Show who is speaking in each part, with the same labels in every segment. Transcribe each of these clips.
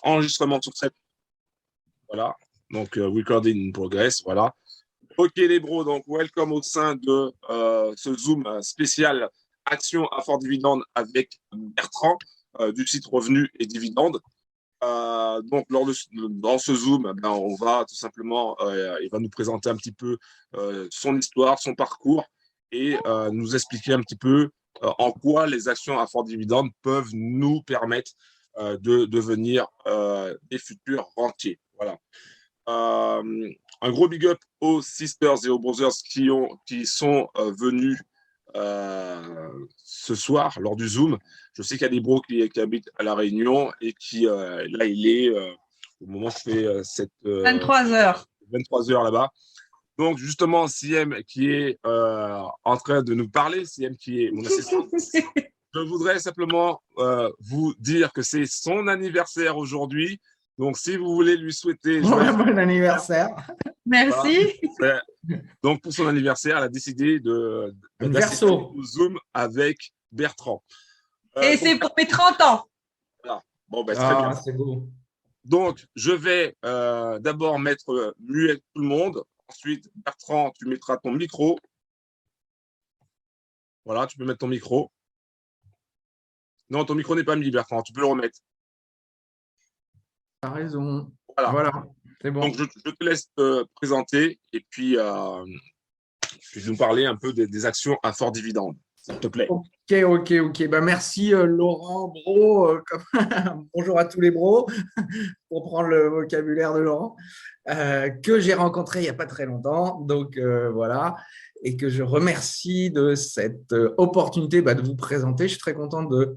Speaker 1: enregistrement sur cette. Voilà. Donc, recording in progress. Voilà. Ok, les bros. Donc, welcome au sein de ce Zoom spécial Action à fort dividende avec Bertrand du site Revenus et Dividendes. Donc, dans ce Zoom, on va tout simplement, il va nous présenter un petit peu son histoire, son parcours et nous expliquer un petit peu en quoi les actions à fort dividende peuvent nous permettre de devenir des futurs rentiers. Voilà. Un gros big up aux sisters et aux brothers qui sont venus ce soir lors du Zoom. Je sais qu'il y a des bros qui habitent à La Réunion et qui, là, il est, au moment où je fais cette.
Speaker 2: 23 heures.
Speaker 1: 23 heures là-bas. Donc, justement, CM qui est en train de nous parler, CM qui est mon assistant. Je voudrais simplement vous dire que c'est son anniversaire aujourd'hui. Donc, si vous voulez lui souhaiter
Speaker 3: bon anniversaire.
Speaker 2: Merci.
Speaker 1: Voilà. Donc, pour son anniversaire, elle a décidé d'assister au Zoom avec Bertrand.
Speaker 2: Et c'est pour mes 30 ans.
Speaker 1: Voilà. Bon, ben, très bien.
Speaker 3: C'est beau.
Speaker 1: Donc, je vais d'abord mettre muet tout le monde. Ensuite, Bertrand, tu mettras ton micro. Voilà, tu peux mettre ton micro. Non, ton micro n'est pas mis, Bertrand. Tu peux le remettre.
Speaker 3: Tu as raison.
Speaker 1: Voilà.
Speaker 3: C'est bon.
Speaker 1: Donc, je te laisse te présenter et puis nous parler un peu des actions à fort dividende, s'il te plaît.
Speaker 3: Ok. Merci, Laurent, bro. Bonjour à tous les bros, pour prendre le vocabulaire de Laurent, que j'ai rencontré il n'y a pas très longtemps. Donc, voilà. Et que je remercie de cette opportunité de vous présenter. Je suis très content de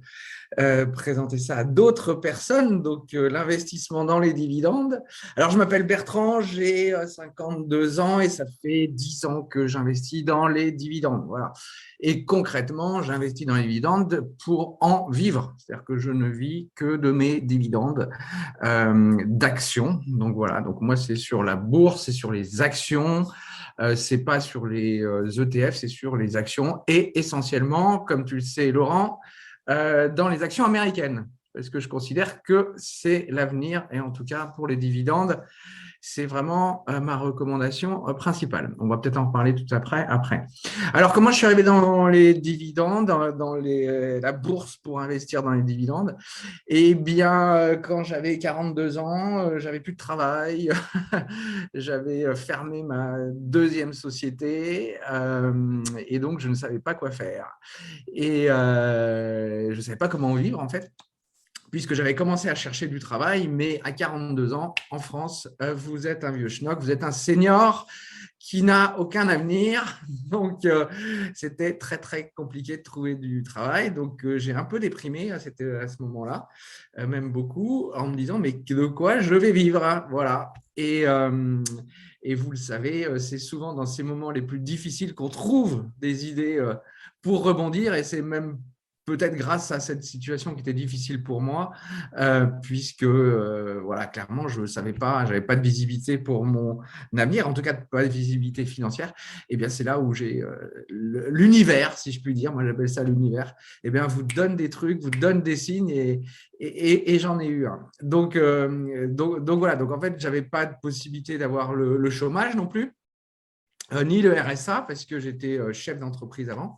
Speaker 3: présenter ça à d'autres personnes, donc l'investissement dans les dividendes. Alors, je m'appelle Bertrand, j'ai 52 ans et ça fait 10 ans que j'investis dans les dividendes. Voilà. Et concrètement, j'investis dans les dividendes pour en vivre. C'est-à-dire que je ne vis que de mes dividendes d'actions. Donc, voilà. Donc, moi, c'est sur la bourse, c'est sur les actions. C'est pas sur les ETF, c'est sur les actions et essentiellement, comme tu le sais, Laurent, dans les actions américaines, parce que je considère que c'est l'avenir et en tout cas pour les dividendes, c'est vraiment ma recommandation principale. On va peut-être en reparler tout après. Alors, comment je suis arrivé dans les dividendes, dans la bourse pour investir dans les dividendes? Eh bien, quand j'avais 42 ans, j'avais plus de travail, j'avais fermé ma deuxième société et donc je ne savais pas quoi faire. Et je ne savais pas comment vivre en fait, puisque j'avais commencé à chercher du travail, mais à 42 ans, en France, vous êtes un vieux schnock, vous êtes un senior qui n'a aucun avenir. Donc, c'était très, très compliqué de trouver du travail. Donc, j'ai un peu déprimé à ce moment-là, même beaucoup, en me disant, mais de quoi je vais vivre? Voilà. Et vous le savez, c'est souvent dans ces moments les plus difficiles qu'on trouve des idées pour rebondir, et c'est même peut-être grâce à cette situation qui était difficile pour moi, puisque voilà, clairement, je ne savais pas, je n'avais pas de visibilité pour mon avenir, en tout cas pas de visibilité financière. Et bien, c'est là où j'ai l'univers, si je puis dire, moi j'appelle ça l'univers, et bien, vous donne des trucs, vous donne des signes, et j'en ai eu un. Donc voilà, donc en fait, je n'avais pas de possibilité d'avoir le chômage non plus, ni le RSA, parce que j'étais chef d'entreprise avant.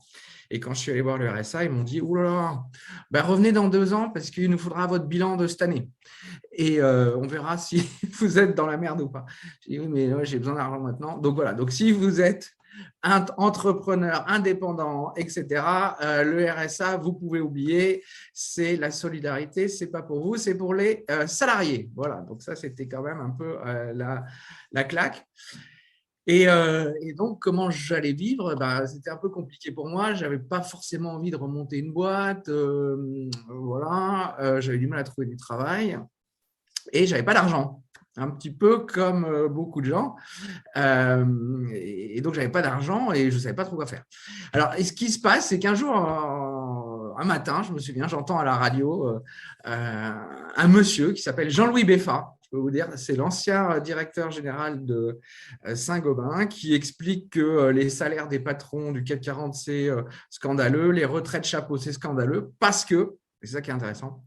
Speaker 3: Et quand je suis allé voir le RSA, ils m'ont dit « Ouh là là, ben revenez dans 2 ans parce qu'il nous faudra votre bilan de cette année. Et on verra si vous êtes dans la merde ou pas. » J'ai dit « Oui, mais j'ai besoin d'argent maintenant. » Donc voilà, donc si vous êtes un entrepreneur indépendant, etc., le RSA, vous pouvez oublier, c'est la solidarité, ce n'est pas pour vous, c'est pour les salariés. Voilà, donc ça, c'était quand même un peu la claque. Et donc, comment j'allais vivre? C'était un peu compliqué pour moi. Je n'avais pas forcément envie de remonter une boîte. Voilà, j'avais du mal à trouver du travail et je n'avais pas d'argent. Un petit peu comme beaucoup de gens. Et donc, je n'avais pas d'argent et je ne savais pas trop quoi faire. Alors, et ce qui se passe, c'est qu'un jour, un matin, je me souviens, j'entends à la radio un monsieur qui s'appelle Jean-Louis Beffa. Je peux vous dire, c'est l'ancien directeur général de Saint-Gobain qui explique que les salaires des patrons du CAC 40, c'est scandaleux, les retraites chapeaux, c'est scandaleux, parce que, c'est ça qui est intéressant,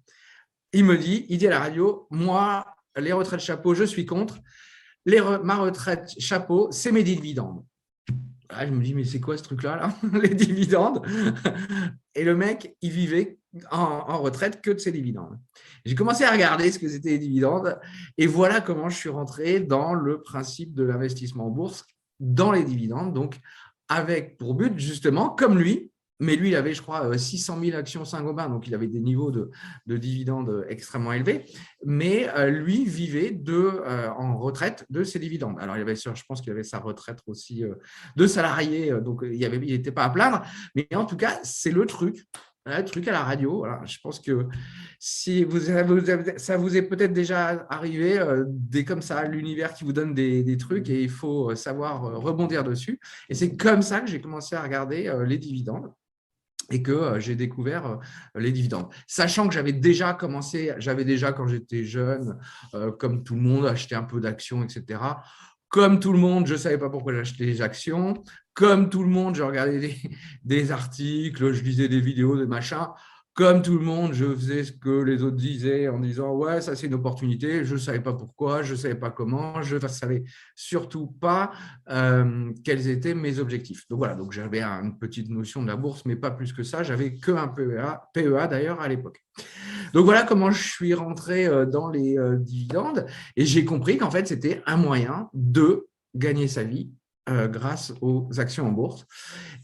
Speaker 3: il dit à la radio, moi, les retraites chapeau, je suis contre. Ma retraite chapeau, c'est mes dividendes. Ah, je me dis, mais c'est quoi ce truc-là, là les dividendes? Et le mec, il vivait en retraite que de ses dividendes. J'ai commencé à regarder ce que c'était les dividendes et voilà comment je suis rentré dans le principe de l'investissement en bourse, dans les dividendes, donc avec pour but justement, comme lui, mais lui, il avait, je crois, 600 000 actions Saint-Gobain, donc il avait des niveaux de dividendes extrêmement élevés, mais lui vivait en retraite de ses dividendes. Alors, je pense qu'il avait sa retraite aussi de salarié, donc il n'était pas à plaindre, mais en tout cas, c'est le truc à la radio. Voilà. Je pense que si ça vous est peut-être déjà arrivé, comme ça, l'univers qui vous donne des trucs et il faut savoir rebondir dessus. Et c'est comme ça que j'ai commencé à regarder les dividendes et que j'ai découvert les dividendes. Sachant que j'avais déjà quand j'étais jeune, comme tout le monde, acheté un peu d'actions, etc. Comme tout le monde, je ne savais pas pourquoi j'achetais les actions. Comme tout le monde, je regardais des articles, je lisais des vidéos, des machins. Comme tout le monde, je faisais ce que les autres disaient en disant « ouais, ça c'est une opportunité ». Je ne savais pas pourquoi, je ne savais pas comment, je ne savais surtout pas quels étaient mes objectifs. Donc voilà, donc j'avais une petite notion de la bourse, mais pas plus que ça. J'avais qu'un PEA d'ailleurs à l'époque. Donc voilà comment je suis rentré dans les dividendes et j'ai compris qu'en fait, c'était un moyen de gagner sa vie grâce aux actions en bourse.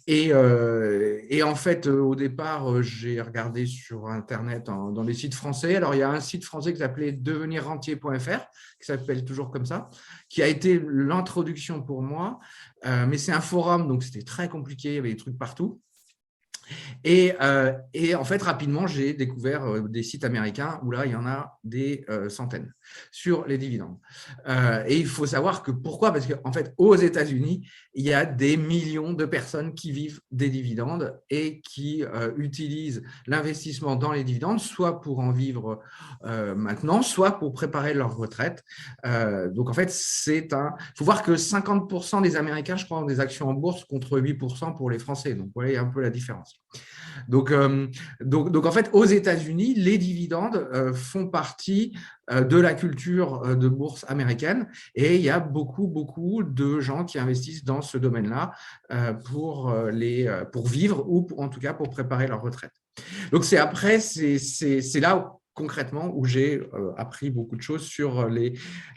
Speaker 3: Et en fait, au départ, j'ai regardé sur Internet dans les sites français. Alors, il y a un site français qui s'appelait devenirrentier.fr, qui s'appelle toujours comme ça, qui a été l'introduction pour moi. Mais c'est un forum, donc c'était très compliqué, il y avait des trucs partout. Et en fait, rapidement, j'ai découvert des sites américains où là, il y en a des centaines sur les dividendes. Et il faut savoir que pourquoi? Parce qu'en fait, aux États-Unis, il y a des millions de personnes qui vivent des dividendes et qui utilisent l'investissement dans les dividendes, soit pour en vivre maintenant, soit pour préparer leur retraite. Donc, en fait, il faut voir que 50% des Américains, je crois, ont des actions en bourse contre 8% pour les Français. Donc, vous voyez un peu la différence. Donc, en fait, aux États-Unis, les dividendes font partie de la culture de bourse américaine et il y a beaucoup de gens qui investissent dans ce domaine-là pour vivre ou en tout cas pour préparer leur retraite. Donc, c'est là concrètement où j'ai appris beaucoup de choses sur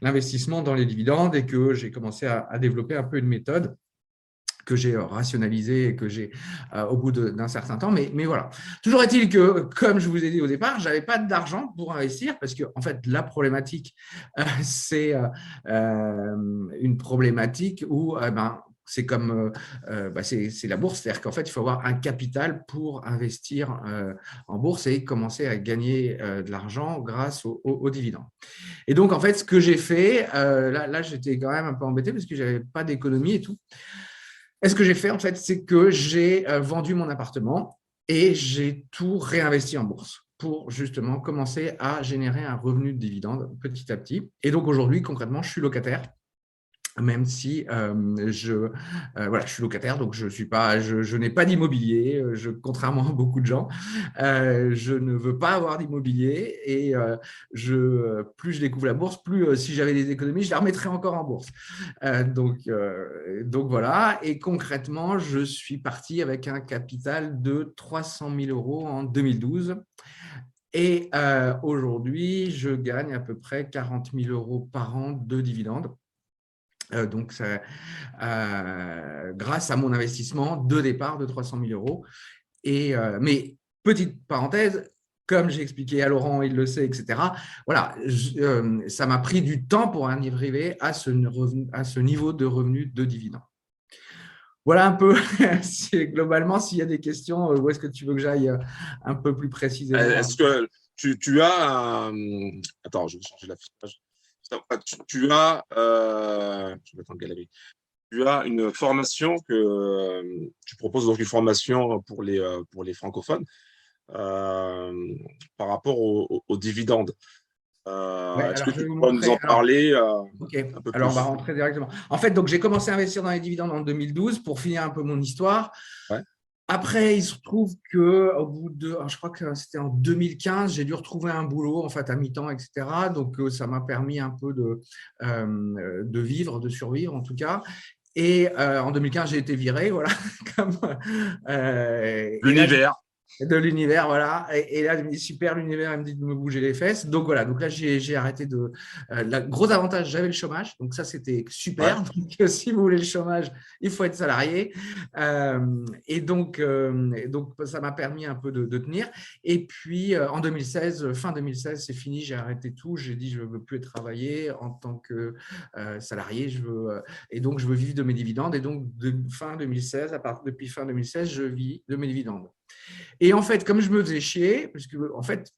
Speaker 3: l'investissement dans les dividendes et que j'ai commencé à développer un peu une méthode que j'ai rationalisé et que j'ai au bout d'un certain temps. Mais voilà. Toujours est-il que, comme je vous ai dit au départ, je n'avais pas d'argent pour investir parce que, en fait, la problématique, c'est une problématique où c'est comme c'est la bourse, c'est-à-dire qu'en fait, il faut avoir un capital pour investir en bourse et commencer à gagner de l'argent grâce aux dividendes. Et donc, en fait, ce que j'ai fait, là j'étais quand même un peu embêté parce que je n'avais pas d'économie et tout. Et ce que j'ai fait, en fait, c'est que j'ai vendu mon appartement et j'ai tout réinvesti en bourse pour justement commencer à générer un revenu de dividende petit à petit. Et donc, aujourd'hui, concrètement, je suis locataire. Même si je suis locataire, donc je n'ai pas d'immobilier, contrairement à beaucoup de gens, je ne veux pas avoir d'immobilier et plus je découvre la bourse, plus si j'avais des économies, je les remettrais encore en bourse. Donc voilà, et concrètement, je suis parti avec un capital de 300 000 € en 2012. Et aujourd'hui, je gagne à peu près 40 000 € par an de dividendes. Donc, grâce à mon investissement de départ de 300 000 €. Mais petite parenthèse, comme j'ai expliqué à Laurent, il le sait, etc. Voilà, ça m'a pris du temps pour arriver à ce niveau de revenu de dividendes. Voilà un peu, globalement, s'il y a des questions, où est-ce que tu veux que j'aille un peu plus précisément?
Speaker 1: Est-ce que tu as… Attends, je vais changer l'affichage. Tu as, je vais mettre en galerie. Tu as une formation que tu proposes, donc une formation pour les francophones par rapport aux dividendes. Est-ce que tu peux nous en parler
Speaker 3: Ok, alors on va rentrer directement. En fait, donc j'ai commencé à investir dans les dividendes en 2012 pour finir un peu mon histoire.
Speaker 1: Ouais.
Speaker 3: Après, il se trouve qu'au bout de, je crois que c'était en 2015, j'ai dû retrouver un boulot en fait à mi-temps, etc. Donc, ça m'a permis un peu de vivre, de survivre en tout cas. Et en 2015, j'ai été viré, voilà. Et là,
Speaker 1: L'univers.
Speaker 3: de l'univers, voilà. Et là, il me dit super l'univers, il me dit de me bouger les fesses. Donc voilà, donc là, j'ai arrêté de. Le gros avantage, j'avais le chômage, donc ça, c'était super.
Speaker 1: Ouais.
Speaker 3: Donc, si vous voulez le chômage, il faut être salarié. Et donc, ça m'a permis un peu de tenir. Et puis, en 2016, fin 2016, c'est fini, j'ai arrêté tout. J'ai dit, je ne veux plus travailler en tant que salarié. Et donc, je veux vivre de mes dividendes. Et donc, fin 2016, depuis fin 2016, je vis de mes dividendes. Et en fait, comme je me faisais chier, parce que, en fait,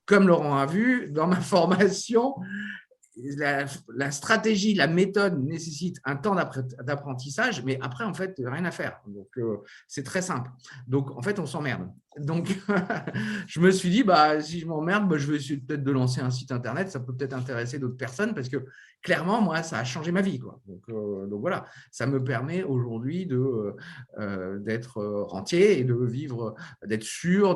Speaker 3: comme Laurent a vu, dans ma formation, la stratégie, la méthode nécessite un temps d'apprentissage, mais après, en fait, rien à faire. Donc, c'est très simple. Donc, en fait, on s'emmerde. Donc, je me suis dit, si je m'emmerde, je vais essayer peut-être de lancer un site internet. Ça peut peut-être intéresser d'autres personnes parce que clairement, moi, ça a changé ma vie, quoi. Donc, voilà, ça me permet aujourd'hui d'être rentier et de vivre, d'être sûr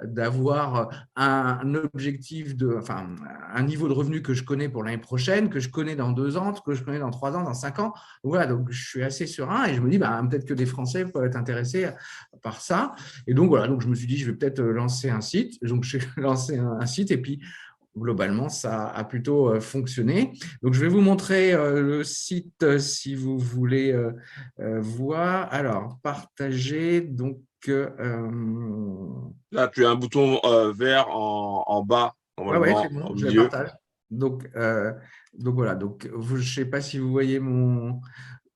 Speaker 3: d'avoir un objectif, un niveau de revenu que je connais pour l'année prochaine, que je connais dans 2 ans, que je connais dans 3 ans, dans 5 ans. Voilà, donc je suis assez serein et je me dis, peut-être que des Français peuvent être intéressés par ça. Et donc, voilà, donc je me suis dit, je vais peut-être lancer un site. Donc, j'ai lancé un site et puis, globalement, ça a plutôt fonctionné. Donc, je vais vous montrer le site si vous voulez voir. Alors, partager. Donc,
Speaker 1: Là, tu as un bouton vert en bas,
Speaker 3: ouais,
Speaker 1: normalement,
Speaker 3: c'est bon,
Speaker 1: au
Speaker 3: je le
Speaker 1: milieu.
Speaker 3: partage. Donc voilà. Donc, je ne sais pas si vous voyez mon.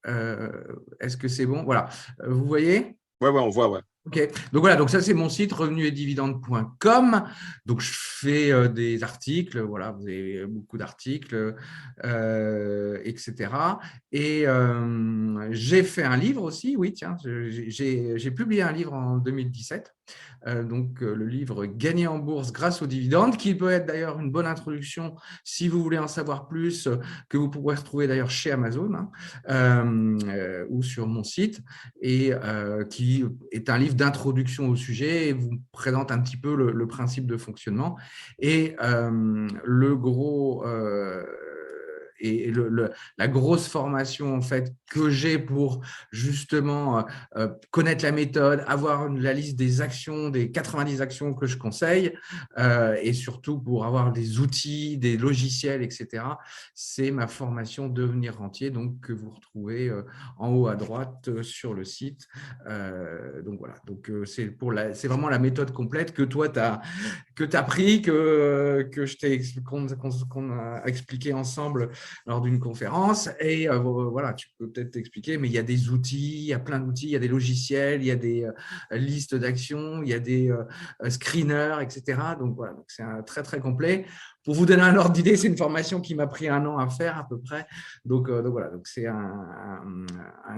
Speaker 3: Est-ce que c'est bon? Voilà. Vous voyez?
Speaker 1: Ouais, on voit, ouais.
Speaker 3: Ok, donc voilà, donc ça c'est mon site revenusetdividendes.com. Donc je fais des articles, voilà, vous avez beaucoup d'articles, etc. Et j'ai fait un livre aussi, oui, tiens, j'ai publié un livre en 2017. Donc le livre Gagner en bourse grâce aux dividendes, qui peut être d'ailleurs une bonne introduction si vous voulez en savoir plus, que vous pourrez retrouver d'ailleurs chez Amazon ou sur mon site, et qui est un livre d'introduction au sujet et vous présente un petit peu le principe de fonctionnement. Et le gros et la grosse formation en fait que j'ai pour justement connaître la méthode, avoir la liste des actions, des 90 actions que je conseille, et surtout pour avoir des outils, des logiciels, etc. C'est ma formation Devenir rentier, donc que vous retrouvez en haut à droite sur le site. Donc voilà, donc c'est vraiment la méthode complète que toi tu as pris, qu'on a expliqué ensemble lors d'une conférence. Et voilà, tu peux peut-être t'expliquer, mais il y a des outils, il y a plein d'outils, il y a des logiciels, il y a des listes d'actions, il y a des screeners, etc. Donc voilà, donc c'est très très complet. Pour vous donner un ordre d'idée, c'est une formation qui m'a pris 1 an à faire à peu près. Donc voilà, donc c'est un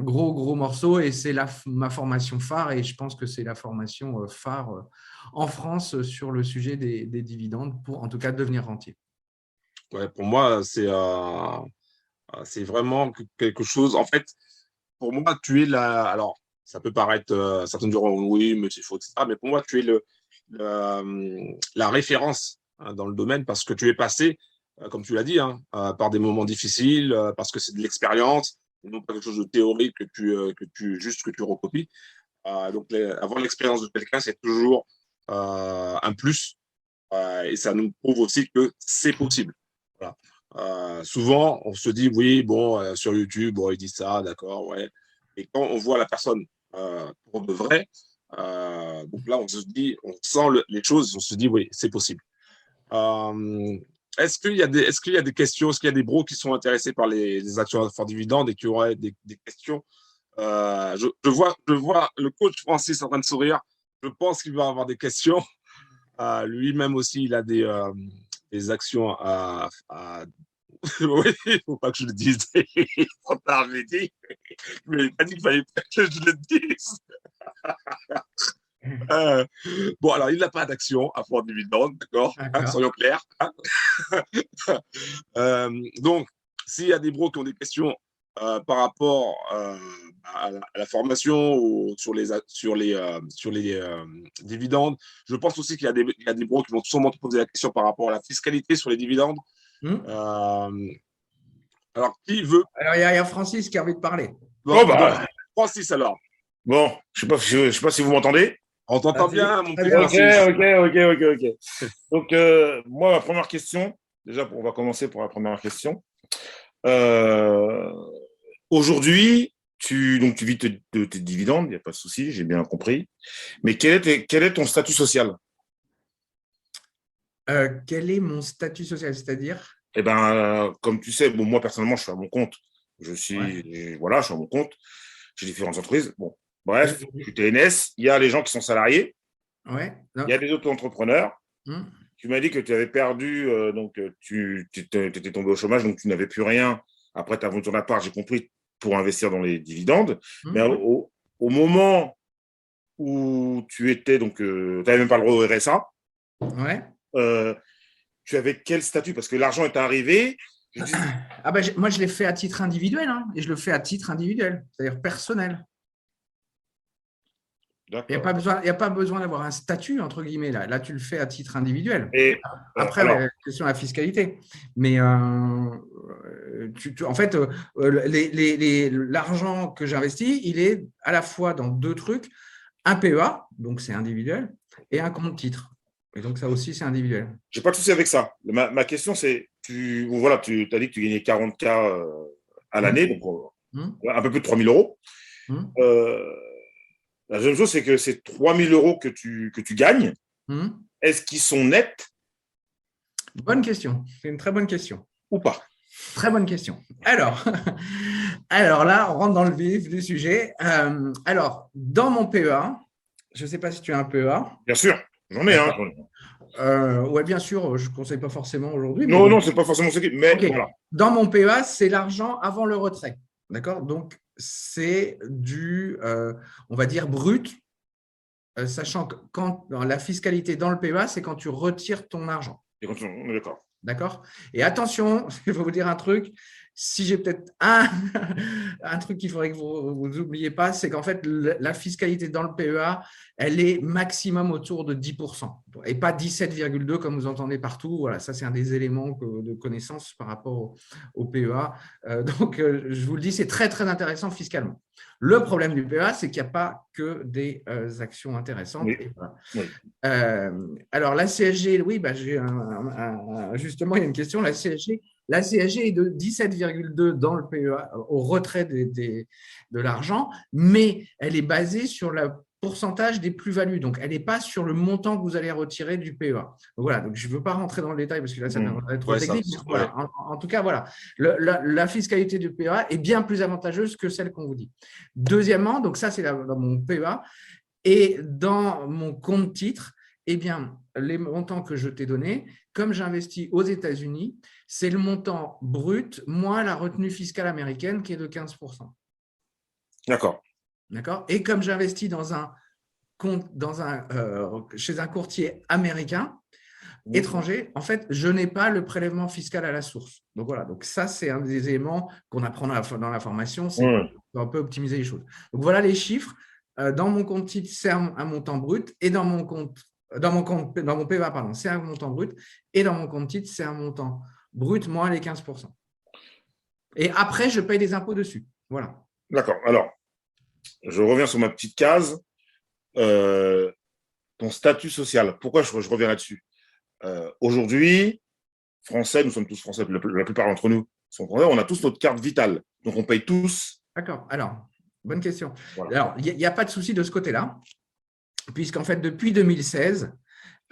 Speaker 3: gros morceau et c'est ma formation phare, et je pense que c'est la formation phare en France sur le sujet des dividendes pour en tout cas devenir rentier.
Speaker 1: Ouais, pour moi, c'est vraiment quelque chose. En fait, pour moi, tu es la. Alors, ça peut paraître, certains diront oui, mais c'est faux, etc. Mais pour moi, tu es la référence dans le domaine parce que tu es passé, comme tu l'as dit, par des moments difficiles, parce que c'est de l'expérience, et non pas quelque chose de théorique que tu recopies. Donc, avoir l'expérience de quelqu'un, c'est toujours un plus, et ça nous prouve aussi que c'est possible. Voilà. Souvent, on se dit, oui, bon, sur YouTube, bon, il dit ça, d'accord, ouais. Et quand on voit la personne pour de vrai, donc là, on se dit, on sent les choses, on se dit, oui, c'est possible. Est-ce qu'il y a des questions, est-ce qu'il y a des bros qui sont intéressés par les actions à fort dividende et qui auraient des questions? Je vois le coach Francis en train de sourire. Je pense qu'il va avoir des questions. Lui-même aussi, il a des actions oui, il ne faut pas que je le dise. On t'avait dit. Mais il m'a dit qu'il fallait pas que je le dise. Bon, alors, il n'a pas d'action à fort dividende, d'accord, soyons clairs. Donc, s'il y a des bros qui ont des questions, par rapport à la formation ou sur les dividendes. Je pense aussi qu'il y a des bros qui vont sûrement te poser la question par rapport à la fiscalité sur les dividendes. Alors, qui veut?
Speaker 3: Alors, il y a Francis qui a envie de parler.
Speaker 1: Bon, donc, Francis, alors.
Speaker 4: Bon, je sais pas si vous m'entendez.
Speaker 1: On t'entend bien, mon petit
Speaker 4: Francis. Ok. Donc, moi, ma première question, déjà, on va commencer pour la première question. Aujourd'hui, tu vis de tes dividendes, il n'y a pas de souci, j'ai bien compris. Mais quel est ton statut social?
Speaker 3: Quel est mon statut social, c'est-à-dire?
Speaker 4: Eh ben, comme tu sais, bon, moi, personnellement, je suis à mon compte. Je suis à mon compte. J'ai différentes entreprises. Bon, bref, je suis TNS. Il y a les gens qui sont salariés.
Speaker 3: Ouais.
Speaker 4: Il y a des auto-entrepreneurs.
Speaker 3: Mmh.
Speaker 4: Tu m'as dit que tu avais perdu, donc tu étais tombé au chômage, donc tu n'avais plus rien. Après, tu as vendu ton appart, j'ai compris, pour investir dans les dividendes. Mais au moment où tu étais, donc, tu n'avais même pas le droit au RSA.
Speaker 3: Ouais.
Speaker 4: Tu avais quel statut? Parce que l'argent est arrivé.
Speaker 3: Moi, je l'ai fait à titre individuel, hein, et je le fais à titre individuel, c'est-à-dire personnel. Il n'y a pas besoin d'avoir un statut, entre guillemets. Là, tu le fais à titre individuel.
Speaker 4: Et,
Speaker 3: après, la question de la fiscalité. Mais en fait, l'argent que j'investis, il est à la fois dans deux trucs. Un PEA, donc c'est individuel, et un compte titre. Et donc, ça aussi, c'est individuel.
Speaker 4: Je n'ai pas de souci avec ça. Ma question, c'est, tu as dit que tu gagnais 40K à l'année, donc un peu plus de 3 000 euros. La deuxième chose, c'est que ces 3 000 euros que tu gagnes, est-ce qu'ils sont nets?
Speaker 3: Bonne question. C'est une très bonne question.
Speaker 4: Ou pas?
Speaker 3: Très bonne question. Alors là, on rentre dans le vif du sujet. Alors, dans mon PEA, je ne sais pas si tu as un PEA.
Speaker 4: Bien sûr, j'en ai un.
Speaker 3: Oui, bien sûr, je ne conseille pas forcément aujourd'hui.
Speaker 4: Non, ce n'est pas forcément ce qui… Mais voilà.
Speaker 3: Dans mon PEA, c'est l'argent avant le retrait. D'accord? Donc, c'est du, on va dire, brut, sachant que quand la fiscalité dans le PEA, c'est quand tu retires ton argent.
Speaker 4: On est d'accord.
Speaker 3: D'accord? Et attention, je vais vous dire un truc. Si j'ai peut-être un truc qu'il faudrait que vous n'oubliez pas, c'est qu'en fait, la fiscalité dans le PEA, elle est maximum autour de 10% et pas 17,2 comme vous entendez partout. Voilà, ça, c'est un des éléments de connaissance par rapport au PEA. Donc, je vous le dis, c'est très, très intéressant fiscalement. Le problème du PEA, c'est qu'il n'y a pas que des actions intéressantes.
Speaker 4: Oui.
Speaker 3: Voilà.
Speaker 4: Oui.
Speaker 3: Alors, la CSG, oui, justement, il y a une question. La CSG est de 17,2 dans le PEA au retrait de l'argent, mais elle est basée sur le pourcentage des plus-values. Donc, elle n'est pas sur le montant que vous allez retirer du PEA. Donc, voilà, donc je ne veux pas rentrer dans le détail parce que là, ça va être trop technique. Voilà. En tout cas, voilà, la fiscalité du PEA est bien plus avantageuse que celle qu'on vous dit. Deuxièmement, donc ça, c'est dans mon PEA. Et dans mon compte titre, eh bien, les montants que je t'ai donnés, comme j'investis aux États-Unis, c'est le montant brut moins la retenue fiscale américaine qui est de 15%.
Speaker 4: D'accord.
Speaker 3: D'accord. Et comme j'investis dans un compte, chez un courtier américain, étranger, en fait, je n'ai pas le prélèvement fiscal à la source. Donc voilà, donc ça, c'est un des éléments qu'on apprend dans la formation, c'est un peu optimiser les choses. Donc voilà les chiffres. Dans mon compte titre, c'est un montant brut, et dans mon PEA, pardon, c'est un montant brut, et dans mon compte titre, c'est un montant brut moins les 15%. Et après, je paye des impôts dessus. Voilà.
Speaker 4: D'accord. Alors, je reviens sur ma petite case. Ton statut social. Pourquoi je reviens là-dessus? Aujourd'hui, Français, nous sommes tous Français, la plupart d'entre nous sont Français, on a tous notre carte vitale. Donc, on paye tous.
Speaker 3: D'accord. Alors, bonne question.
Speaker 4: Voilà.
Speaker 3: Alors, il n'y a pas de souci de ce côté-là, puisqu'en fait, depuis 2016,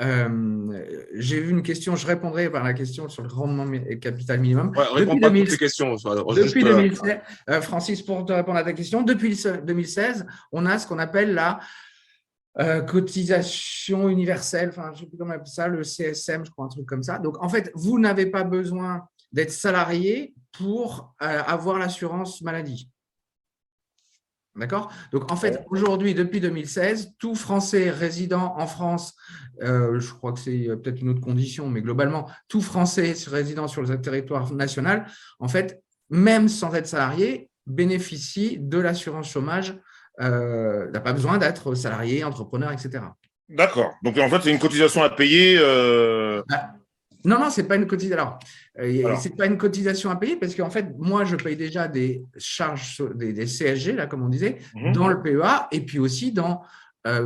Speaker 3: j'ai vu une question, je répondrai par la question sur le rendement capital minimum.
Speaker 1: Ouais, réponds pas à toutes les questions.
Speaker 3: Depuis 2016, Francis, pour te répondre à ta question, depuis 2016, on a ce qu'on appelle la cotisation universelle, enfin, je ne sais plus comment on appelle ça, le CSM, je crois, un truc comme ça. Donc, en fait, vous n'avez pas besoin d'être salarié pour avoir l'assurance maladie. D'accord? Donc, en fait, aujourd'hui, depuis 2016, tout Français résident en France, je crois que c'est peut-être une autre condition, mais globalement, tout Français résidant sur le territoire national, en fait, même sans être salarié, bénéficie de l'assurance chômage. N'a pas besoin d'être salarié, entrepreneur, etc.
Speaker 4: D'accord. Donc, en fait, c'est une cotisation à payer.
Speaker 3: Non, ce n'est pas une cotisation.
Speaker 4: Alors.
Speaker 3: C'est pas une cotisation à payer parce qu'en fait, moi, je paye déjà des charges, des CSG, là, comme on disait, dans le PEA et puis aussi dans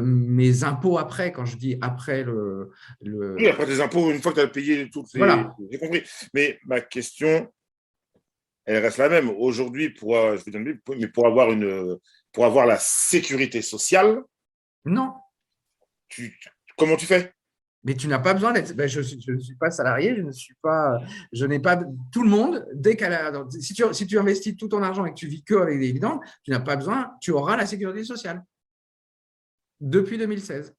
Speaker 3: mes impôts après, quand je dis après le…
Speaker 4: Oui, après tes impôts, une fois que tu as payé tout,
Speaker 3: Voilà.
Speaker 4: j'ai compris. Mais ma question, elle reste la même. Aujourd'hui, je vais donner, mais pour avoir la sécurité sociale,
Speaker 3: Non,
Speaker 4: comment tu fais?
Speaker 3: mais tu n'as pas besoin d'être… je ne suis pas salarié, je n'ai pas… Tout le monde, si tu investis tout ton argent et que tu vis que avec des dividendes, tu n'as pas besoin, tu auras la sécurité sociale depuis 2016.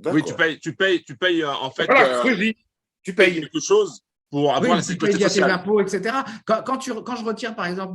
Speaker 1: Oui, tu payes en fait
Speaker 4: Voilà, ce que je dis. Tu payes
Speaker 1: quelque chose pour avoir la sécurité
Speaker 3: via
Speaker 1: sociale.
Speaker 3: tes impôts, etc. Quand je retire, par exemple,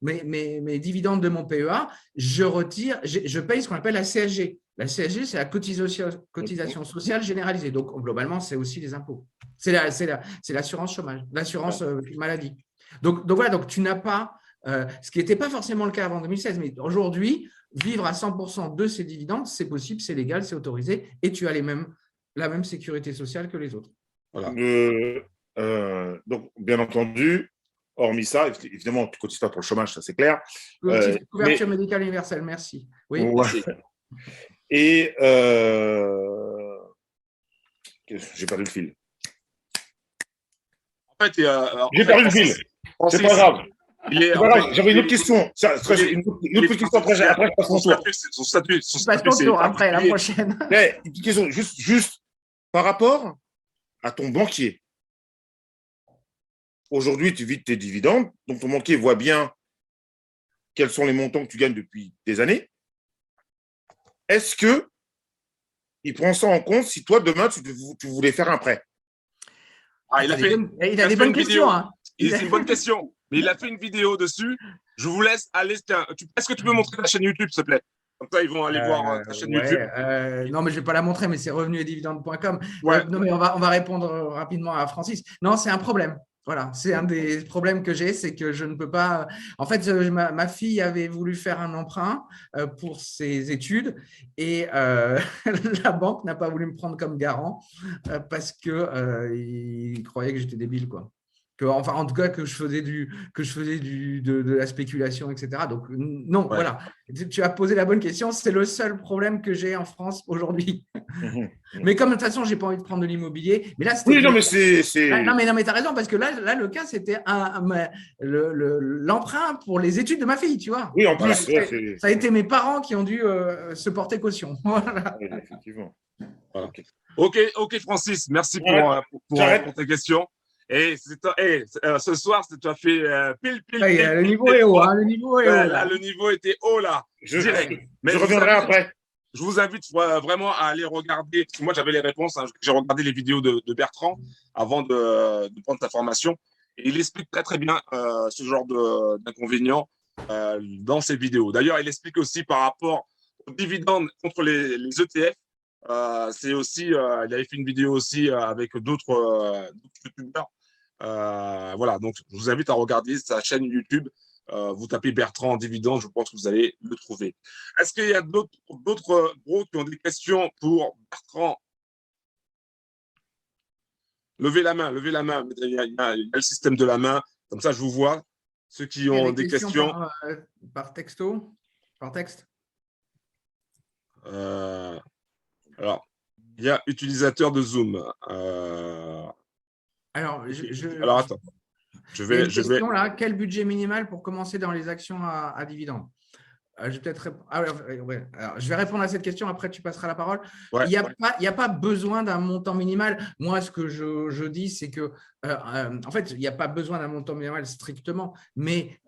Speaker 3: mes dividendes de mon PEA, je paye ce qu'on appelle la CSG. La CSG, c'est la cotisation sociale généralisée. Donc, globalement, c'est aussi les impôts. C'est l'assurance chômage, l'assurance maladie. Donc, voilà, donc tu n'as pas… ce qui n'était pas forcément le cas avant 2016, mais aujourd'hui, vivre à 100% de ces dividendes, c'est possible, c'est légal, c'est autorisé, et tu as la même sécurité sociale que les autres.
Speaker 1: Voilà.
Speaker 4: Donc, bien entendu, hormis ça, évidemment, tu ne cotises pas pour le chômage, ça c'est clair.
Speaker 3: Couverture médicale universelle, merci. Oui.
Speaker 4: Ouais. Et j'ai perdu le fil.
Speaker 1: En fait,
Speaker 4: j'ai perdu le fil. C'est pas grave. J'avais une autre question. Une autre question après, je passe mon tour.
Speaker 1: Son statut,
Speaker 3: passe ton tour après, la prochaine.
Speaker 4: Une petite question, juste par rapport à ton banquier. Aujourd'hui, tu vis de tes dividendes, donc ton banquier voit bien quels sont les montants que tu gagnes depuis des années. Est-ce qu'il prend ça en compte si toi, demain, tu voulais faire un prêt?
Speaker 3: Il a des bonnes questions.
Speaker 1: C'est une bonne question. Mais il a fait une vidéo dessus. Je vous laisse aller. Est-ce que tu peux montrer ta chaîne YouTube, s'il te plaît? Comme ça, ils vont aller voir ta chaîne YouTube.
Speaker 3: Non, mais je ne vais pas la montrer, mais c'est revenusetdividendes.com.
Speaker 1: Ouais.
Speaker 3: Non, mais on va répondre rapidement à Francis. Non, c'est un problème. Voilà, c'est un des problèmes que j'ai, c'est que je ne peux pas… En fait, ma fille avait voulu faire un emprunt pour ses études et la banque n'a pas voulu me prendre comme garant parce qu'il croyait que j'étais débile, quoi. Enfin, en tout cas, que je faisais de la spéculation, etc. Donc, non, voilà. Tu as posé la bonne question. C'est le seul problème que j'ai en France aujourd'hui. Mais comme de toute façon, je n'ai pas envie de prendre de l'immobilier. Mais là,
Speaker 4: oui, non, mais c'est…
Speaker 3: Non, mais tu as raison, parce que là, le cas, c'était l'emprunt pour les études de ma fille, tu vois.
Speaker 4: Oui, en plus.
Speaker 3: Ça a été mes parents qui ont dû se porter caution. Voilà.
Speaker 4: Oui, effectivement.
Speaker 1: Voilà. Ok, Francis, merci pour tes questions. Et ce soir, tu as fait pile.
Speaker 3: Le niveau est haut. Le niveau est haut.
Speaker 1: Là, le niveau était haut, là.
Speaker 4: Je reviendrai après.
Speaker 1: Je vous invite vraiment à aller regarder, parce que moi, j'avais les réponses. J'ai regardé les vidéos de Bertrand avant de prendre ta formation. Et il explique très, très bien ce genre d'inconvénients dans ses vidéos. D'ailleurs, il explique aussi par rapport aux dividendes contre les ETF. C'est aussi, il avait fait une vidéo aussi avec d'autres youtubeurs. Voilà, donc je vous invite à regarder sa chaîne YouTube. Vous tapez Bertrand en dividende, je pense que vous allez le trouver. Est-ce qu'il y a d'autres bros qui ont des questions pour Bertrand? Levez la main. Il y a le système de la main. Comme ça, je vous vois. Ceux qui ont des questions.
Speaker 3: Par texto? Par texte?
Speaker 1: Alors, il y a utilisateur de Zoom.
Speaker 3: Alors,
Speaker 1: attends. Je vais.
Speaker 3: Là, quel budget minimal pour commencer dans les actions à dividendes? Je vais peut-être Alors, je vais répondre à cette question. Après, tu passeras la parole. Il n'y a pas besoin d'un montant minimal. Moi, ce que je dis, c'est que, en fait, il n'y a pas besoin d'un montant minimal strictement, mais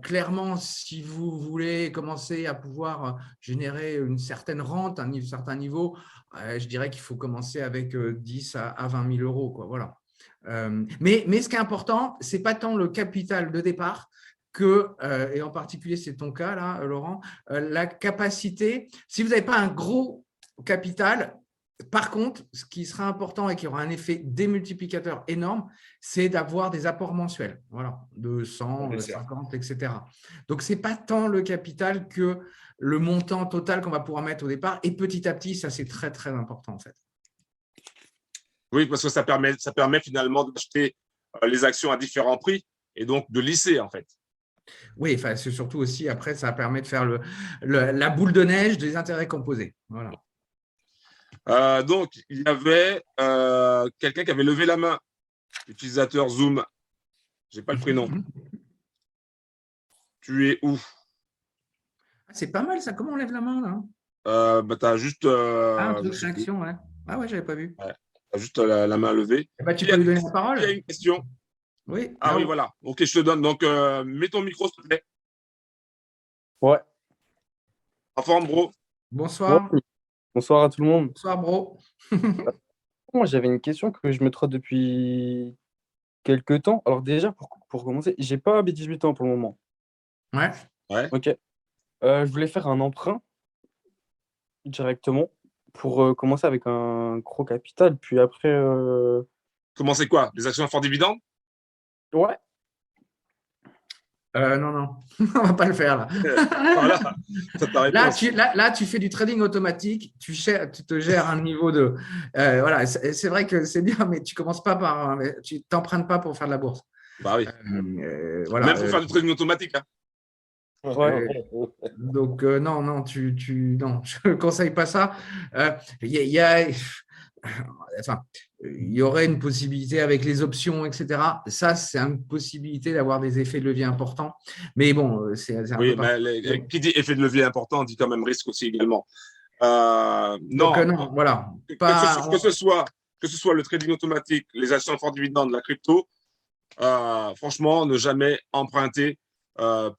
Speaker 3: clairement, si vous voulez commencer à pouvoir générer une certaine rente, un certain niveau, je dirais qu'il faut commencer avec 10 à 20 000 euros, quoi. Voilà. Mais ce qui est important, ce n'est pas tant le capital de départ que, et en particulier c'est ton cas là, Laurent, la capacité, si vous n'avez pas un gros capital, Par contre, ce qui sera important et qui aura un effet démultiplicateur énorme, c'est d'avoir des apports mensuels, voilà, de 100, 50, etc. Donc, ce n'est pas tant le capital que le montant total qu'on va pouvoir mettre au départ. Et petit à petit, ça, c'est très, très important en fait.
Speaker 1: Oui, parce que ça permet finalement d'acheter les actions à différents prix et donc de lisser en fait.
Speaker 3: Oui, enfin, c'est surtout aussi, après, ça permet de faire la boule de neige des intérêts composés. Voilà.
Speaker 1: Donc, il y avait quelqu'un qui avait levé la main, utilisateur Zoom. Je n'ai pas le prénom. Tu es où?
Speaker 3: C'est pas mal ça. Comment on lève la main là?
Speaker 1: Tu as juste.
Speaker 3: Un truc réaction, ouais. Ah ouais, j'avais pas vu.
Speaker 1: Ouais, tu as juste la main levée.
Speaker 3: Tu peux lui donner la parole.
Speaker 1: Il y a une question.
Speaker 3: Oui.
Speaker 1: Ah oui, voilà. Ok, je te donne. Donc, mets ton micro, s'il te plaît.
Speaker 5: Ouais.
Speaker 1: En forme, bro.
Speaker 3: Bonsoir.
Speaker 5: Ouais. Bonsoir à tout le monde.
Speaker 3: Bonsoir, bro.
Speaker 5: Moi, j'avais une question que je me trotte depuis quelques temps. Alors déjà, pour commencer, j'ai pas 18 ans pour le moment.
Speaker 3: Ouais.
Speaker 5: Ok. Je voulais faire un emprunt directement pour commencer avec un gros capital. Puis après,
Speaker 1: Commencez quoi? Les actions à fort dividende?
Speaker 5: ouais.
Speaker 3: Non. On va pas le faire là.
Speaker 1: Voilà.
Speaker 3: Là, tu fais du trading automatique. Tu te gères un niveau de. Voilà, c'est vrai que c'est bien, mais tu commences pas par. Tu t'empruntes pas pour faire de la bourse.
Speaker 1: Bah oui.
Speaker 3: Voilà,
Speaker 1: même pour faire du trading automatique. Hein.
Speaker 3: Donc, non, non, non, je ne conseille pas ça. Enfin, il y aurait une possibilité avec les options, etc. Ça, c'est une possibilité d'avoir des effets de levier importants. Mais bon, c'est un
Speaker 1: oui,
Speaker 3: peu
Speaker 1: mais qui dit effet de levier important dit quand même risque aussi également. Non,
Speaker 3: non, voilà.
Speaker 1: Que ce soit le trading automatique, les actions à fort dividende, la crypto, franchement, ne jamais emprunter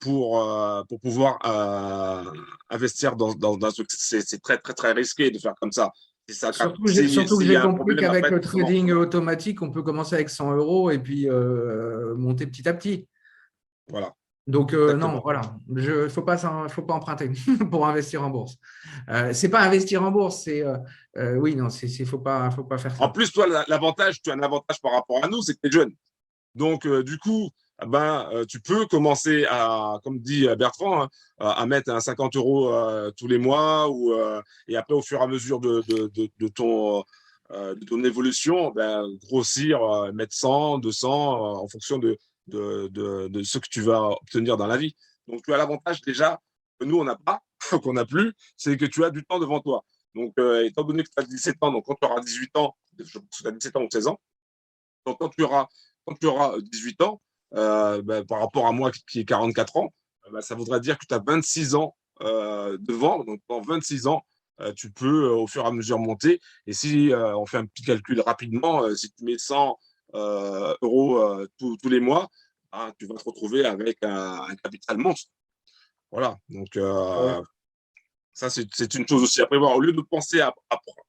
Speaker 1: pour pouvoir investir dans un truc. C'est très, très, très risqué de faire comme ça.
Speaker 3: Surtout que j'ai compris qu'avec le trading automatique, on peut commencer avec 100 € et puis monter petit à petit.
Speaker 1: Voilà.
Speaker 3: Donc, non, voilà. Il ne faut pas emprunter pour investir en bourse. Ce n'est pas investir en bourse, c'est. Oui, non, il ne faut pas faire ça.
Speaker 1: En plus, toi, l'avantage, tu as un avantage par rapport à nous, c'est que tu es jeune. Donc, du coup, tu peux commencer à, comme dit Bertrand, à mettre 50 € tous les mois et après, au fur et à mesure de ton évolution, grossir, mettre 100, 200 en fonction de ce que tu vas obtenir dans la vie. Donc, tu as l'avantage déjà que nous, on n'a pas, qu'on n'a plus, c'est que tu as du temps devant toi. Donc, étant donné que tu as 17 ans, donc quand tu auras 18 ans, je pense que tu as 17 ans ou 16 ans, donc quand tu auras 18 ans, par rapport à moi qui ai 44 ans, ça voudrait dire que tu as 26 ans devant. Donc, dans 26 ans, tu peux au fur et à mesure monter. Et si on fait un petit calcul rapidement, si tu mets 100 € tous les mois, tu vas te retrouver avec un capital monstre. Voilà. Donc, ça, c'est une chose aussi à prévoir. Au lieu de penser à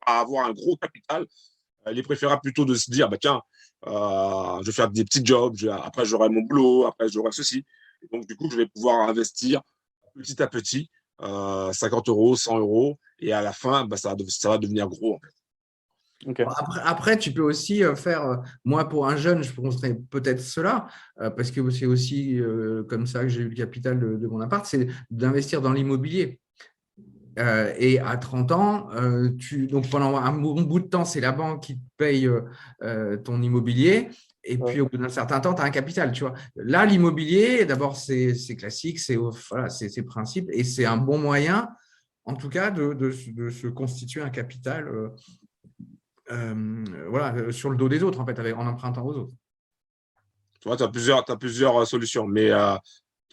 Speaker 1: avoir un gros capital, il est préférable plutôt de se dire, tiens, je vais faire des petits jobs, après j'aurai mon boulot, après j'aurai ceci. Et donc, du coup, je vais pouvoir investir petit à petit 50 €, 100 €, et à la fin, ça va devenir gros. En fait.
Speaker 5: Okay.
Speaker 3: Après, tu peux aussi faire, moi pour un jeune, je penserais peut-être cela, parce que c'est aussi comme ça que j'ai eu le capital de mon appart, c'est d'investir dans l'immobilier. Et à 30 ans, donc pendant un bon bout de temps, c'est la banque qui te paye ton immobilier. Et puis, au bout d'un certain temps, tu as un capital. Tu vois. Là, l'immobilier, d'abord, c'est classique, c'est principe. Et c'est un bon moyen, en tout cas, de se constituer un capital sur le dos des autres, en fait, en empruntant aux autres.
Speaker 1: Tu vois, tu as plusieurs solutions. Mais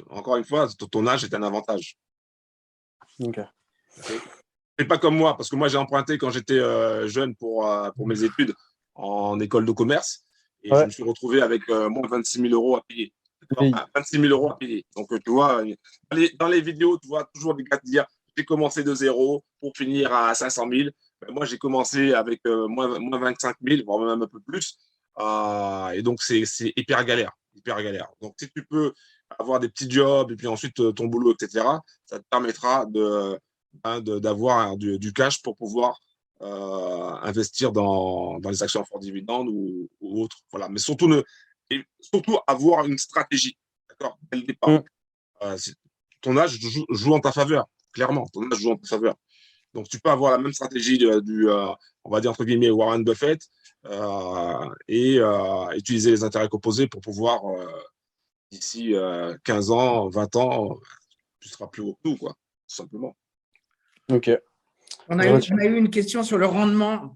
Speaker 1: encore une fois, ton âge est un avantage.
Speaker 5: Ok.
Speaker 1: C'est pas comme moi, parce que moi, j'ai emprunté quand j'étais jeune pour mes études en école de commerce. Et je me suis retrouvé avec moins de 26 000 € à payer. 26 000 € à payer. Donc, tu vois, dans les vidéos, tu vois toujours des gars te dire j'ai commencé de zéro pour finir à 500 000. Moi, j'ai commencé avec moins 25 000, voire même un peu plus. Et donc, c'est hyper galère. Hyper galère. Donc, si tu peux avoir des petits jobs et puis ensuite ton boulot, etc., ça te permettra d'avoir du cash pour pouvoir investir dans les actions à fort dividende ou autres. Voilà. Mais surtout, surtout avoir une stratégie, d'accord, dès le départ. Ton âge joue en ta faveur, clairement. Ton âge joue en ta faveur. Donc, tu peux avoir la même stratégie on va dire, entre guillemets, Warren Buffett et utiliser les intérêts composés pour pouvoir, d'ici 15 ans, 20 ans, tu seras plus haut que nous, quoi, tout simplement.
Speaker 5: Ok.
Speaker 3: On a eu une question sur le rendement.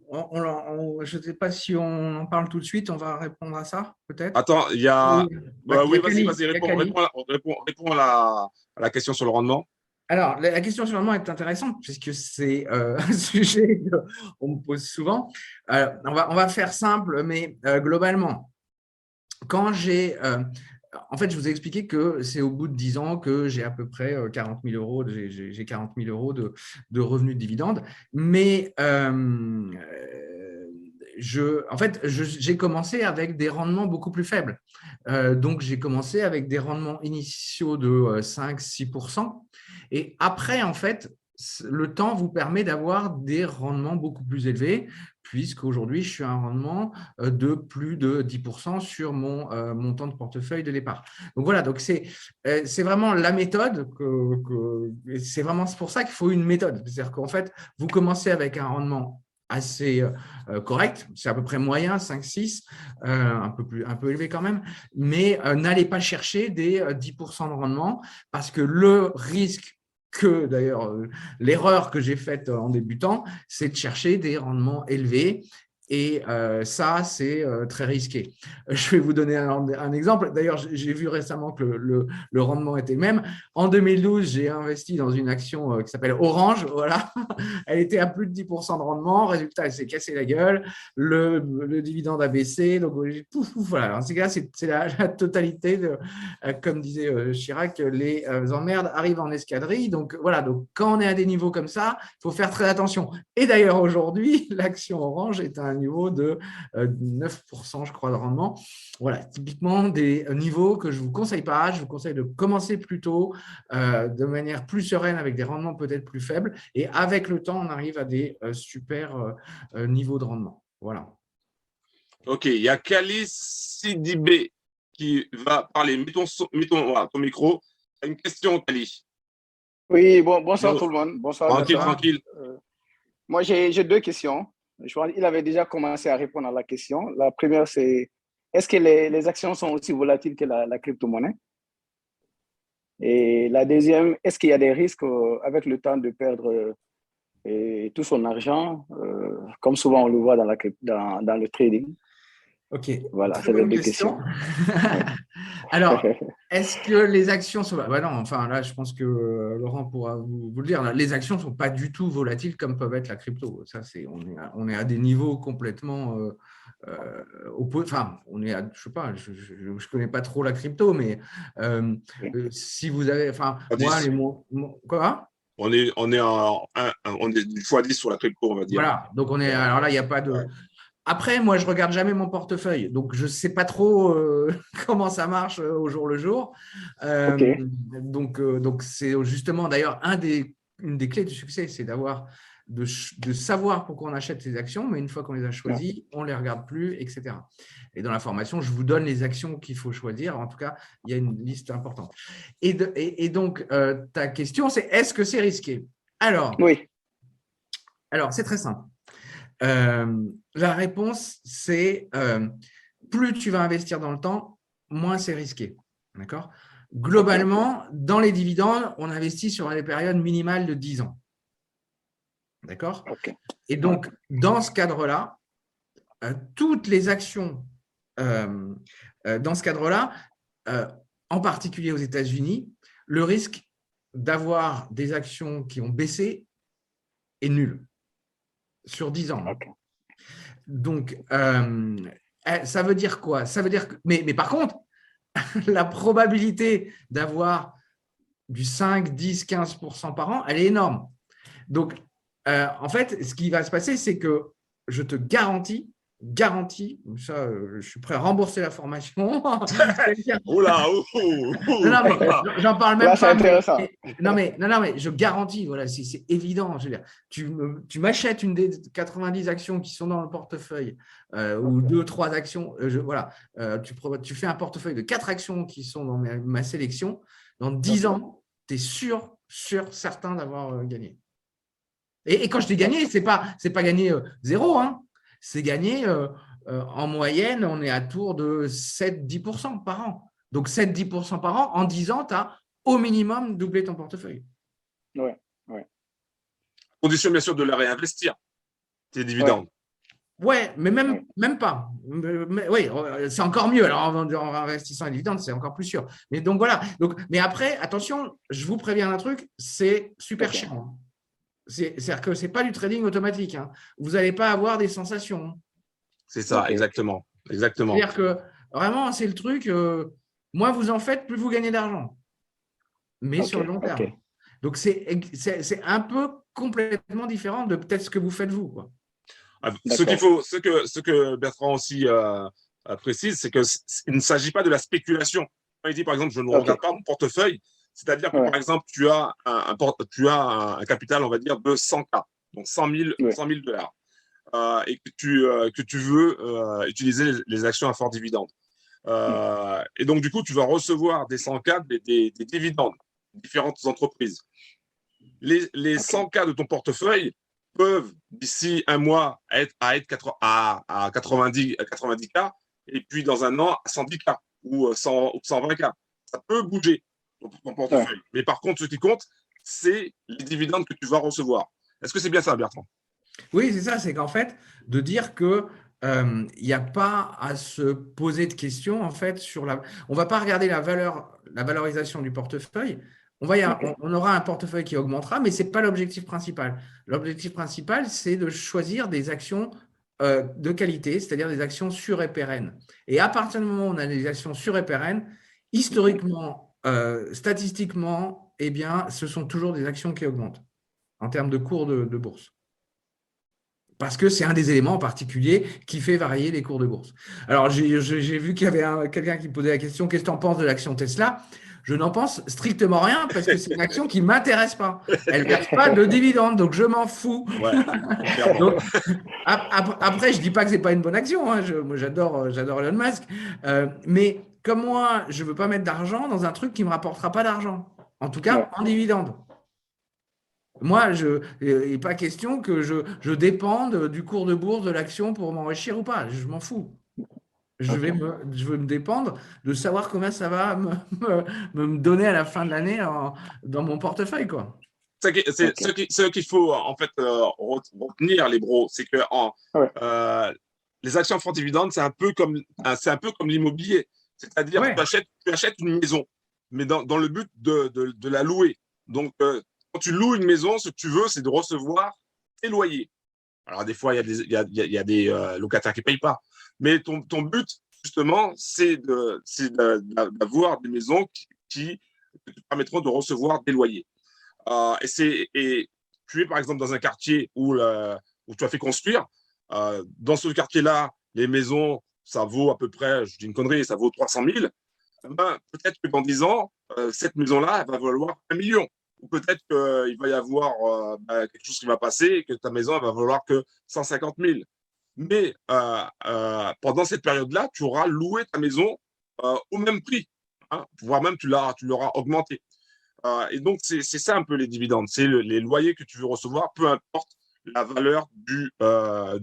Speaker 3: Je ne sais pas si on en parle tout de suite. On va répondre à ça, peut-être.
Speaker 1: Attends, il y a… Oui, vas-y, réponds à la question sur le rendement.
Speaker 3: Alors, la question sur le rendement est intéressante puisque c'est un sujet qu'on me pose souvent. On va faire simple, mais globalement, quand j'ai… en fait, je vous ai expliqué que c'est au bout de 10 ans que j'ai à peu près 40 000 euros, j'ai 40 000 euros de revenus de dividendes. Mais j'ai commencé avec des rendements beaucoup plus faibles. Donc, j'ai commencé avec des rendements initiaux de 5-6%. Et après, en fait, le temps vous permet d'avoir des rendements beaucoup plus élevés, puisqu'aujourd'hui, je suis à un rendement de plus de 10% sur mon montant de portefeuille de départ. Donc voilà, donc c'est vraiment la méthode. C'est vraiment pour ça qu'il faut une méthode. C'est-à-dire qu'en fait, vous commencez avec un rendement assez correct, c'est à peu près moyen, 5-6, un peu élevé quand même, mais n'allez pas chercher des 10% de rendement parce que le risque que d'ailleurs l'erreur que j'ai faite en débutant, c'est de chercher des rendements élevés. Et ça, c'est très risqué. Je vais vous donner un exemple. D'ailleurs, j'ai vu récemment que le rendement était le même. En 2012, j'ai investi dans une action qui s'appelle Orange. Voilà. Elle était à plus de 10% de rendement. Résultat, elle s'est cassée la gueule. Le dividende a baissé. Donc, voilà. Alors, c'est la totalité de, comme disait Chirac, les emmerdes arrivent en escadrille. Donc, voilà. Donc, quand on est à des niveaux comme ça, il faut faire très attention. Et d'ailleurs, aujourd'hui, l'action Orange est à un niveau de 9%, je crois, de rendement. Voilà, typiquement des niveaux que je ne vous conseille pas. Je vous conseille de commencer plus tôt, de manière plus sereine, avec des rendements peut-être plus faibles. Et avec le temps, on arrive à des super niveaux de rendement. Voilà.
Speaker 1: OK, il y a Kali Sidibé qui va parler. Mets ton micro. Une question, Kali.
Speaker 6: Oui, bonsoir tout le monde. Bonsoir.
Speaker 1: Tranquille.
Speaker 6: Moi, j'ai deux questions. Je pense qu'il avait déjà commencé à répondre à la question. La première, c'est est-ce que les actions sont aussi volatiles que la crypto-monnaie? Et la deuxième, est-ce qu'il y a des risques avec le temps de perdre tout son argent, comme souvent on le voit dans le trading?
Speaker 3: Ok,
Speaker 6: voilà, c'est les deux questions.
Speaker 3: Alors, est-ce que les actions sont… non, enfin là, je pense que Laurent pourra vous le dire. Les actions ne sont pas du tout volatiles comme peuvent être la crypto. Ça, on est à des niveaux complètement opposés. Enfin, on est à, je sais pas, je connais pas trop la crypto, mais si vous avez, enfin, quoi?
Speaker 1: On est du x10 sur la crypto, on va dire.
Speaker 3: Voilà, donc on est… Alors là, il n'y a pas de… Ouais. Après, moi, je ne regarde jamais mon portefeuille, donc je ne sais pas trop comment ça marche au jour le jour.
Speaker 6: Okay.
Speaker 3: Donc, c'est justement, d'ailleurs, une des clés du succès, c'est de savoir pourquoi on achète ces actions, mais une fois qu'on les a choisies, on ne les regarde plus, etc. Et dans la formation, je vous donne les actions qu'il faut choisir. En tout cas, il y a une liste importante. Et donc, ta question, c'est est-ce que c'est risqué? Alors,
Speaker 6: oui.
Speaker 3: Alors, c'est très simple. La réponse, c'est plus tu vas investir dans le temps, moins c'est risqué. D'accord ? Globalement, dans les dividendes, on investit sur des périodes minimales de 10 ans. D'accord ? Et donc, dans ce cadre-là, toutes les actions, dans ce cadre-là, en particulier aux États-Unis, le risque d'avoir des actions qui ont baissé est nul. Sur 10 ans. Donc, ça veut dire quoi? Ça veut dire que, mais par contre, la probabilité d'avoir du 5, 10, 15% par an, elle est énorme. Donc, en fait, ce qui va se passer, c'est que je te garantis garanti, ça, je suis prêt à rembourser la formation.
Speaker 1: Oula,
Speaker 3: Non, mais j'en parle même
Speaker 6: Là, c'est
Speaker 3: pas.
Speaker 6: intéressant.
Speaker 3: Non, mais je garantis, voilà, c'est évident. Je veux dire, tu m'achètes une des 90 actions qui sont dans le portefeuille ou 2-3 actions. Voilà, tu fais un portefeuille de 4 actions qui sont dans ma sélection. Dans 10 ans, tu es sûr, certain d'avoir gagné. Et quand je dis gagné, c'est pas gagné 0, hein. C'est gagné en moyenne, on est à tour de 7-10% par an. Donc 7-10% par an, en 10 ans, tu as au minimum doublé ton portefeuille.
Speaker 6: Ouais.
Speaker 1: Condition, bien sûr, de la réinvestir, tes dividendes.
Speaker 3: Ouais, mais même pas. Oui, c'est encore mieux. Alors, en investissant les dividendes, c'est encore plus sûr. Mais donc, voilà. Mais après, attention, je vous préviens un truc, c'est super cher. Hein. C'est-à-dire que ce n'est pas du trading automatique. Hein. Vous n'allez pas avoir des sensations.
Speaker 1: C'est ça, exactement.
Speaker 3: C'est-à-dire que vraiment, c'est le truc, moins vous en faites, plus vous gagnez d'argent. Mais sur le long terme. Donc, c'est un peu complètement différent de peut-être ce que vous faites vous. Quoi.
Speaker 1: Ce que Bertrand aussi précise, c'est qu'il ne s'agit pas de la spéculation. Quand il dit, par exemple, je ne regarde pas mon portefeuille, c'est-à-dire que, par exemple, tu as un capital, on va dire, de 100K, donc 100 000 dollars, et que tu veux utiliser les actions à fort dividende. Et donc, du coup, tu vas recevoir des 100K, des dividendes, différentes entreprises. Les 100K de ton portefeuille peuvent, d'ici un mois, être à 90K, et puis dans un an, à 110K ou 120K. Ça peut bouger ton portefeuille. Mais par contre, ce qui compte, c'est les dividendes que tu vas recevoir. Est-ce que c'est bien ça, Bertrand?
Speaker 3: Oui, c'est ça. C'est qu'en fait, de dire que il n'y a pas à se poser de questions en fait sur la. On ne va pas regarder la valorisation du portefeuille. On aura un portefeuille qui augmentera, mais ce n'est pas l'objectif principal. L'objectif principal, c'est de choisir des actions de qualité, c'est-à-dire des actions sûres et pérennes. Et à partir du moment où on a des actions sûres et pérennes, historiquement, statistiquement, eh bien, ce sont toujours des actions qui augmentent en termes de cours de bourse. Parce que c'est un des éléments en particulier qui fait varier les cours de bourse. Alors, j'ai vu qu'il y avait quelqu'un qui me posait la question, qu'est-ce que tu en penses de l'action Tesla ? Je n'en pense strictement rien parce que c'est une action qui ne m'intéresse pas. Elle ne verse pas de dividendes, donc je m'en fous.
Speaker 1: Ouais,
Speaker 3: donc, après, je ne dis pas que ce n'est pas une bonne action. Hein. Moi, j'adore Elon Musk. Mais comme moi, je ne veux pas mettre d'argent dans un truc qui ne me rapportera pas d'argent. En tout cas, en dividendes. Moi, il n'est pas question que je dépende du cours de bourse de l'action pour m'enrichir ou pas. Je m'en fous. Je veux me dépendre de savoir combien ça va me donner à la fin de l'année dans mon portefeuille, quoi.
Speaker 1: Ce qu'il faut en fait retenir, les bros, c'est que les actions fort dividendes, c'est un peu comme l'immobilier. C'est-à-dire que tu achètes une maison, mais dans le but de la louer. Donc, quand tu loues une maison, ce que tu veux, c'est de recevoir tes loyers. Alors, des fois, il y a des locataires qui ne payent pas. Mais ton but, justement, c'est d'avoir des maisons qui te permettront de recevoir des loyers. Et tu es, par exemple, dans un quartier où tu as fait construire. Dans ce quartier-là, les maisons, ça vaut à peu près, je dis une connerie, ça vaut 300 000. Peut-être que dans 10 ans, cette maison-là, elle va valoir 1 million. Ou peut-être qu'il va y avoir quelque chose qui va passer et que ta maison elle va valoir que 150 000. Mais pendant cette période-là, tu auras loué ta maison au même prix, hein, voire même tu l'auras augmenté. Et donc, c'est ça un peu les dividendes. C'est les loyers que tu veux recevoir, peu importe la valeur du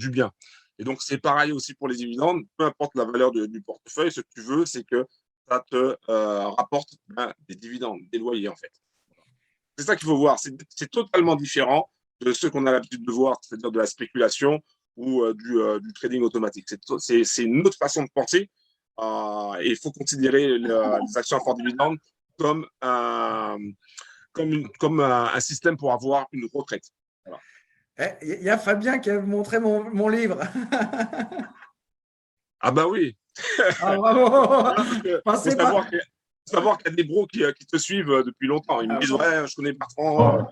Speaker 1: bien. Et donc, c'est pareil aussi pour les dividendes, peu importe la valeur du portefeuille, ce que tu veux, c'est que ça te rapporte des dividendes, des loyers en fait. C'est ça qu'il faut voir. C'est totalement différent de ce qu'on a l'habitude de voir, c'est-à-dire de la spéculation ou du trading automatique. C'est une autre façon de penser. Et il faut considérer les actions à fort dividende comme un système pour avoir une retraite. Voilà.
Speaker 3: Il y a Fabien qui a montré mon livre.
Speaker 1: Ah bah oui.
Speaker 3: Ah, bravo.
Speaker 1: Il faut savoir qu'il y a des bros qui te suivent depuis longtemps. Ils me disent « Ouais, je connais Bertrand. »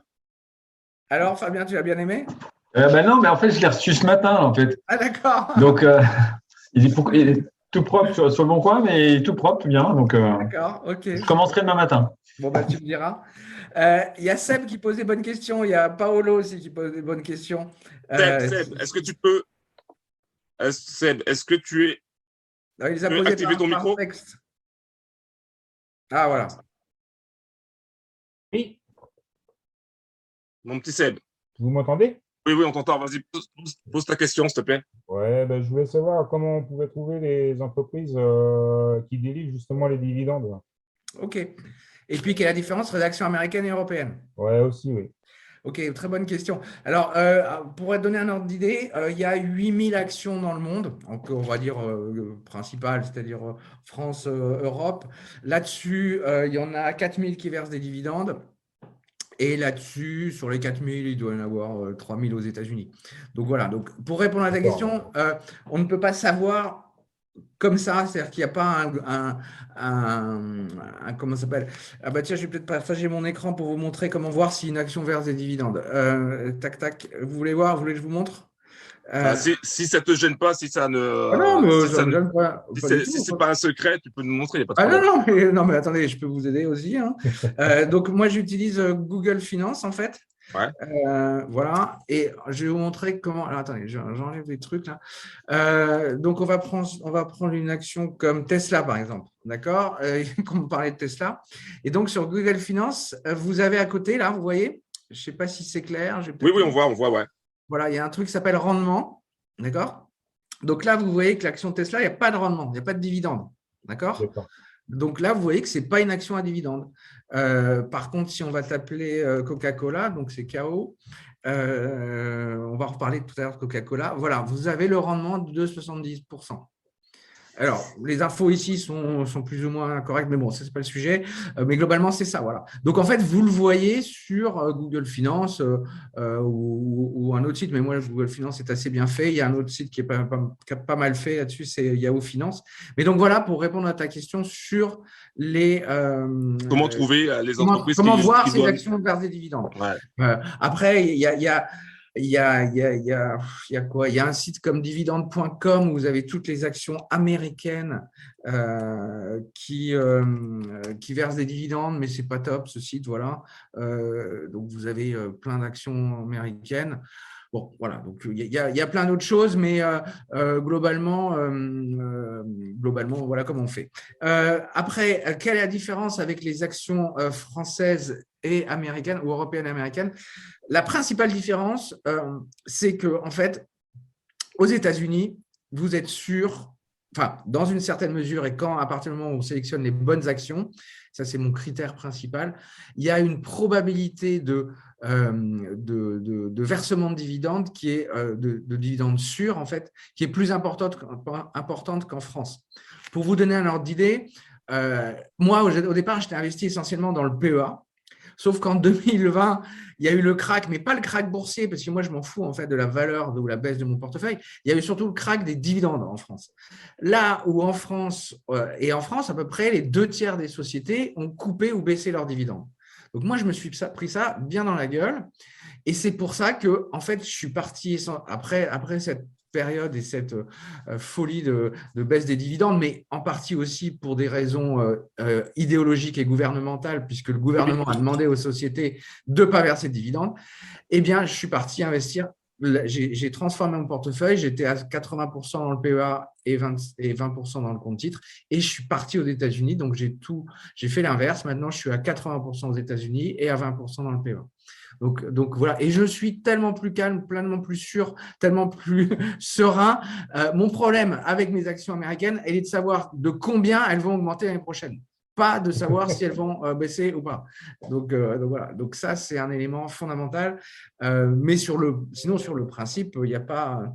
Speaker 3: Alors, Fabien, tu l'as bien aimé?
Speaker 7: Non, mais en fait, je l'ai reçu ce matin, en fait.
Speaker 3: Ah, d'accord.
Speaker 7: Donc, il est tout propre sur le bon coin, mais il est tout propre, tout bien. Donc,
Speaker 3: D'accord, ok.
Speaker 7: je commencerai demain matin.
Speaker 3: Bon, bah, tu me diras. Il y a Seb qui pose des bonnes questions. Il y a Paolo aussi qui pose des bonnes questions.
Speaker 1: Seb, est-ce que tu peux. Seb, est-ce que tu es.
Speaker 3: Il les a
Speaker 1: Tu veux
Speaker 3: posés
Speaker 1: activer ton
Speaker 3: par
Speaker 1: micro?
Speaker 3: texte. Ah, voilà.
Speaker 8: Oui,
Speaker 1: Mon petit Seb.
Speaker 8: vous m'entendez?
Speaker 1: Oui, on t'entend. Vas-y, pose ta question, s'il te plaît.
Speaker 8: Ouais, ben, je voulais savoir comment on pouvait trouver les entreprises qui délivrent justement les dividendes.
Speaker 3: Ok. Et puis, quelle est la différence entre les actions américaines et européennes?
Speaker 8: Ouais, aussi, oui.
Speaker 3: Ok, très bonne question. Alors, pour te donner un ordre d'idée, il y a 8000 actions dans le monde, donc on va dire principales, c'est-à-dire France, Europe. Là-dessus, il y en a 4000 qui versent des dividendes. Et là-dessus, sur les 4000, il doit y en avoir 3000 aux États-Unis. Donc voilà, donc, pour répondre à ta question, on ne peut pas savoir comme ça, c'est-à-dire qu'il n'y a pas comment ça s'appelle? Ah bah tiens, je vais peut-être partager mon écran pour vous montrer comment voir si une action verse des dividendes. Tac, tac, vous voulez voir? Vous voulez que je vous montre?
Speaker 1: Si ça ne te gêne pas, si ça ne.
Speaker 3: Ah non, mais
Speaker 1: si
Speaker 3: ça me gêne pas du
Speaker 1: si
Speaker 3: tout.
Speaker 1: c'est pas un secret, tu peux nous montrer, il n'y a pas de
Speaker 3: Ah
Speaker 1: problème.
Speaker 3: non, mais attendez, je peux vous aider aussi, hein. Donc, moi, j'utilise Google Finance, en fait.
Speaker 1: Ouais.
Speaker 3: Voilà. Et je vais vous montrer comment… Alors, attendez, j'enlève des trucs là. Donc, on va prendre une action comme Tesla, par exemple. D'accord? Comme on parlait de Tesla. Et donc, sur Google Finance, vous avez à côté, là, vous voyez, je ne sais pas si c'est clair.
Speaker 1: Oui, on voit, ouais.
Speaker 3: Voilà, il y a un truc qui s'appelle rendement. D'accord? Donc là, vous voyez que l'action Tesla, il n'y a pas de rendement, il n'y a pas de dividende. D'accord?
Speaker 8: D'accord.
Speaker 3: Donc là, vous voyez que ce n'est pas une action à dividende. Par contre, si on va t'appeler Coca-Cola, donc c'est KO, on va reparler tout à l'heure de Coca-Cola. Voilà, vous avez le rendement de 2,70%. Alors, les infos ici sont plus ou moins correctes, mais bon, ce n'est pas le sujet. Mais globalement, c'est ça, voilà. Donc, en fait, vous le voyez sur Google Finance ou un autre site, mais moi, Google Finance est assez bien fait. Il y a un autre site qui a pas mal fait là-dessus, c'est Yahoo Finance. Mais donc, voilà, pour répondre à ta question sur les…
Speaker 1: comment trouver les entreprises
Speaker 3: comment voir ces actions vers des dividendes.
Speaker 1: Ouais.
Speaker 3: Après, il y a quoi? Il y a un site comme dividende.com où vous avez toutes les actions américaines qui versent des dividendes, mais ce n'est pas top ce site. Voilà. Donc, vous avez plein d'actions américaines. Bon, voilà, donc il y a plein d'autres choses, mais globalement, voilà comment on fait. Après, quelle est la différence avec les actions françaises et américaines ou européennes et américaines? La principale différence, c'est que, en fait, aux États-Unis, vous êtes sûr, enfin, dans une certaine mesure, et à partir du moment où on sélectionne les bonnes actions, ça c'est mon critère principal, il y a une probabilité de versement de dividendes qui est de dividendes sûrs, en fait, qui est plus importante qu'en France. Pour vous donner un ordre d'idée, moi, au départ, j'étais investi essentiellement dans le PEA. Sauf qu'en 2020, il y a eu le crack, mais pas le crack boursier, parce que moi, je m'en fous en fait de la valeur ou la baisse de mon portefeuille. Il y a eu surtout le crack des dividendes en France. Là où en France, à peu près, les 2/3 des sociétés ont coupé ou baissé leurs dividendes. Donc moi, je me suis pris ça bien dans la gueule. Et c'est pour ça que, en fait, je suis parti après cette période et cette folie de baisse des dividendes, mais en partie aussi pour des raisons idéologiques et gouvernementales, puisque le gouvernement a demandé aux sociétés de ne pas verser de dividendes, eh bien, je suis parti investir. J'ai transformé mon portefeuille, j'étais à 80% dans le PEA et 20% dans le compte titre, et je suis parti aux États-Unis, donc j'ai fait l'inverse. Maintenant, je suis à 80% aux États-Unis et à 20% dans le PEA. Donc voilà, et je suis tellement plus calme, pleinement plus sûr, tellement plus serein. Mon problème avec mes actions américaines, elle est de savoir de combien elles vont augmenter l'année prochaine, pas de savoir si elles vont baisser ou pas. Donc voilà, donc ça c'est un élément fondamental. Mais sinon sur le principe, il n'y a pas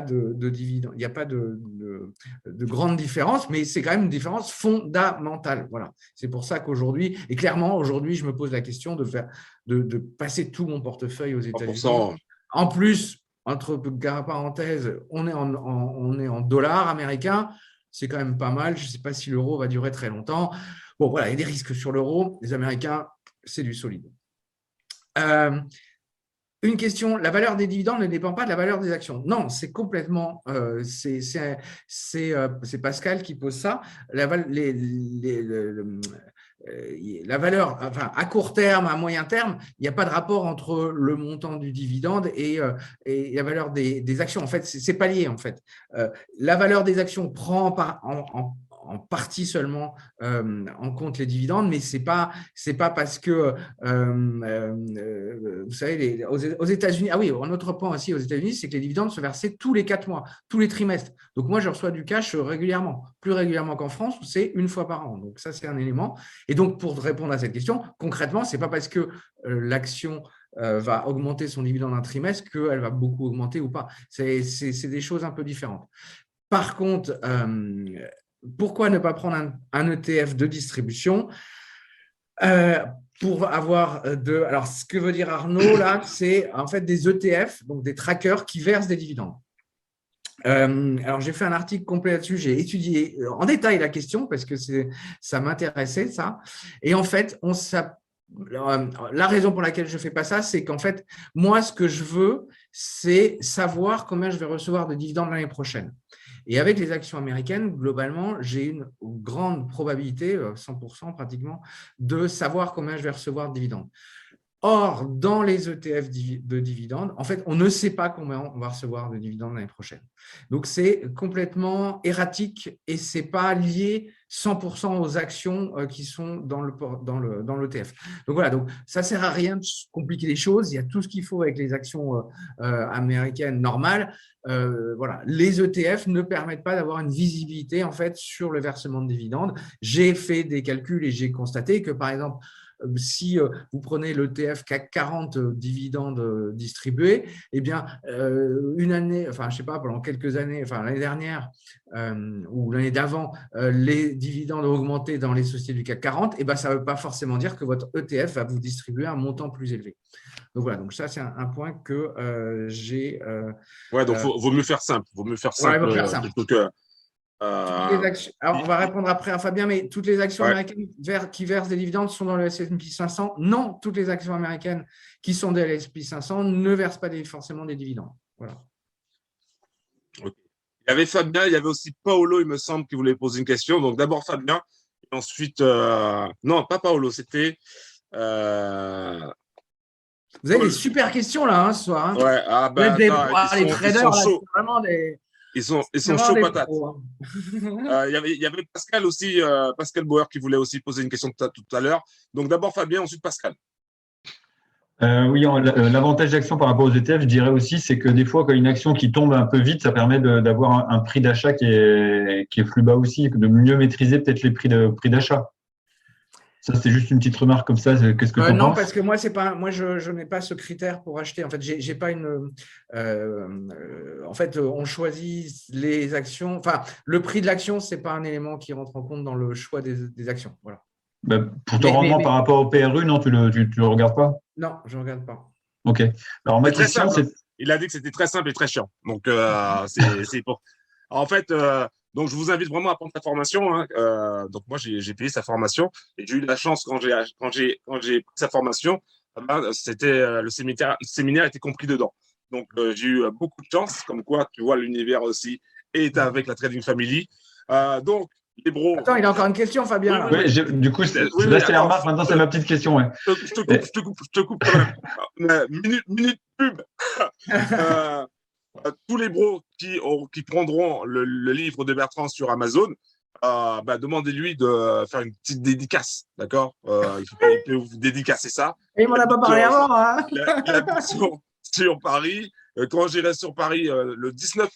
Speaker 3: de dividende, il n'y a pas de grande différence, mais c'est quand même une différence fondamentale. Voilà, c'est pour ça qu'aujourd'hui, et clairement aujourd'hui, je me pose la question de passer tout mon portefeuille aux États-Unis. En plus, entre parenthèses, on est en dollars américains. C'est quand même pas mal. Je ne sais pas si l'euro va durer très longtemps. Bon, voilà, il y a des risques sur l'euro. Les Américains, c'est du solide. Une question, la valeur des dividendes ne dépend pas de la valeur des actions. Non, c'est complètement, c'est Pascal qui pose ça. La valeur, enfin, à court terme, à moyen terme, il n'y a pas de rapport entre le montant du dividende et la valeur des actions. En fait, c'est pas lié, en fait. La valeur des actions prend en partie seulement en compte les dividendes, mais c'est pas parce que vous savez, aux États-Unis, ah oui, un autre point aussi aux États-Unis, c'est que les dividendes sont versés tous les 4 mois, tous les trimestres. Donc moi, je reçois du cash régulièrement, plus régulièrement qu'en France, où c'est une fois par an. Donc ça, c'est un élément. Et donc, pour répondre à cette question, concrètement, c'est pas parce que l'action va augmenter son dividende un trimestre qu'elle va beaucoup augmenter ou pas. C'est des choses un peu différentes. Par contre, pourquoi ne pas prendre un ETF de distribution pour avoir alors, ce que veut dire Arnaud, là, c'est en fait des ETF, donc des trackers qui versent des dividendes. Alors, j'ai fait un article complet là-dessus. J'ai étudié en détail la question parce que ça m'intéressait, ça. Et en fait, la raison pour laquelle je ne fais pas ça, c'est qu'en fait, moi, ce que je veux, c'est savoir combien je vais recevoir de dividendes l'année prochaine. Et avec les actions américaines, globalement, j'ai une grande probabilité, 100% pratiquement, de savoir combien je vais recevoir de dividendes. Or, dans les ETF de dividendes, en fait, on ne sait pas combien on va recevoir de dividendes l'année prochaine. Donc, c'est complètement erratique et ce n'est pas lié 100% aux actions qui sont dans l'ETF. Donc, voilà, donc, ça ne sert à rien de compliquer les choses. Il y a tout ce qu'il faut avec les actions américaines normales. Voilà. Les ETF ne permettent pas d'avoir une visibilité en fait, sur le versement de dividendes. J'ai fait des calculs et j'ai constaté que, par exemple, si vous prenez l'ETF CAC 40 dividendes distribués, eh bien, une année, enfin, je ne sais pas, pendant quelques années, enfin, l'année dernière ou l'année d'avant, les dividendes ont augmenté dans les sociétés du CAC 40, eh bien, ça ne veut pas forcément dire que votre ETF va vous distribuer un montant plus élevé. Donc, voilà, donc ça, c'est un point que j'ai…
Speaker 1: ouais, donc il vaut mieux faire simple. Vaut mieux faire simple,
Speaker 3: ouais,
Speaker 1: plutôt que…
Speaker 3: Alors, on va répondre après à Fabien, mais toutes les actions américaines qui versent des dividendes sont dans le S&P 500. Non, toutes les actions américaines qui sont dans le S&P 500 ne versent pas forcément des dividendes. Voilà.
Speaker 1: Okay. Il y avait Fabien, il y avait aussi Paolo, il me semble, qui voulait poser une question. Donc d'abord Fabien, et ensuite… Non, pas Paolo, c'était…
Speaker 3: Vous avez des super questions là, ce soir. Hein.
Speaker 1: Ouais, ah ben,
Speaker 3: les traders,
Speaker 1: ils sont chauds.
Speaker 3: Vraiment des…
Speaker 1: Ils sont chauds patates. Il y avait Pascal aussi, Pascal Bauer qui voulait aussi poser une question tout à l'heure. Donc d'abord Fabien, ensuite Pascal.
Speaker 7: Oui, l'avantage d'action par rapport aux ETF, je dirais aussi, c'est que des fois, quand une action qui tombe un peu vite, ça permet d'avoir un prix d'achat qui est plus bas aussi, de mieux maîtriser peut-être les prix d'achat. Ça, c'est juste une petite remarque comme ça. Qu'est-ce que tu en penses ?
Speaker 3: Non, parce que moi, je n'ai pas ce critère pour acheter. En fait, j'ai pas une. En fait, on choisit les actions. Enfin, le prix de l'action, c'est pas un élément qui rentre en compte dans le choix des actions. Voilà.
Speaker 7: Bah, pour ton rendement par rapport au PRU, non, tu le regardes pas ?
Speaker 3: Non, je ne regarde pas.
Speaker 7: Ok. Alors ma question, c'est…
Speaker 1: Il a dit que c'était très simple et très chiant. Donc c'est pour. En fait. Donc, je vous invite vraiment à prendre sa formation. Hein. Donc, moi, j'ai payé sa formation et j'ai eu de la chance quand j'ai pris sa formation. C'était le séminaire était compris dedans. Donc, j'ai eu beaucoup de chance. Comme quoi, tu vois, l'univers aussi est avec la Trading Family. Donc, les bros.
Speaker 3: Attends, il a encore une question, Fabien.
Speaker 7: Oui, du coup, là, c'est la remarque. Maintenant, c'est ma petite question. Ouais.
Speaker 1: Je te coupe quand même. Minute pub. Tous les bros qui prendront le livre de Bertrand sur Amazon, demandez-lui de faire une petite dédicace, d'accord ? Il peut vous dédicacer ça.
Speaker 3: Et il m'en a pas parlé avant. Hein.
Speaker 1: La sur Paris. Quand j'irai sur Paris le 19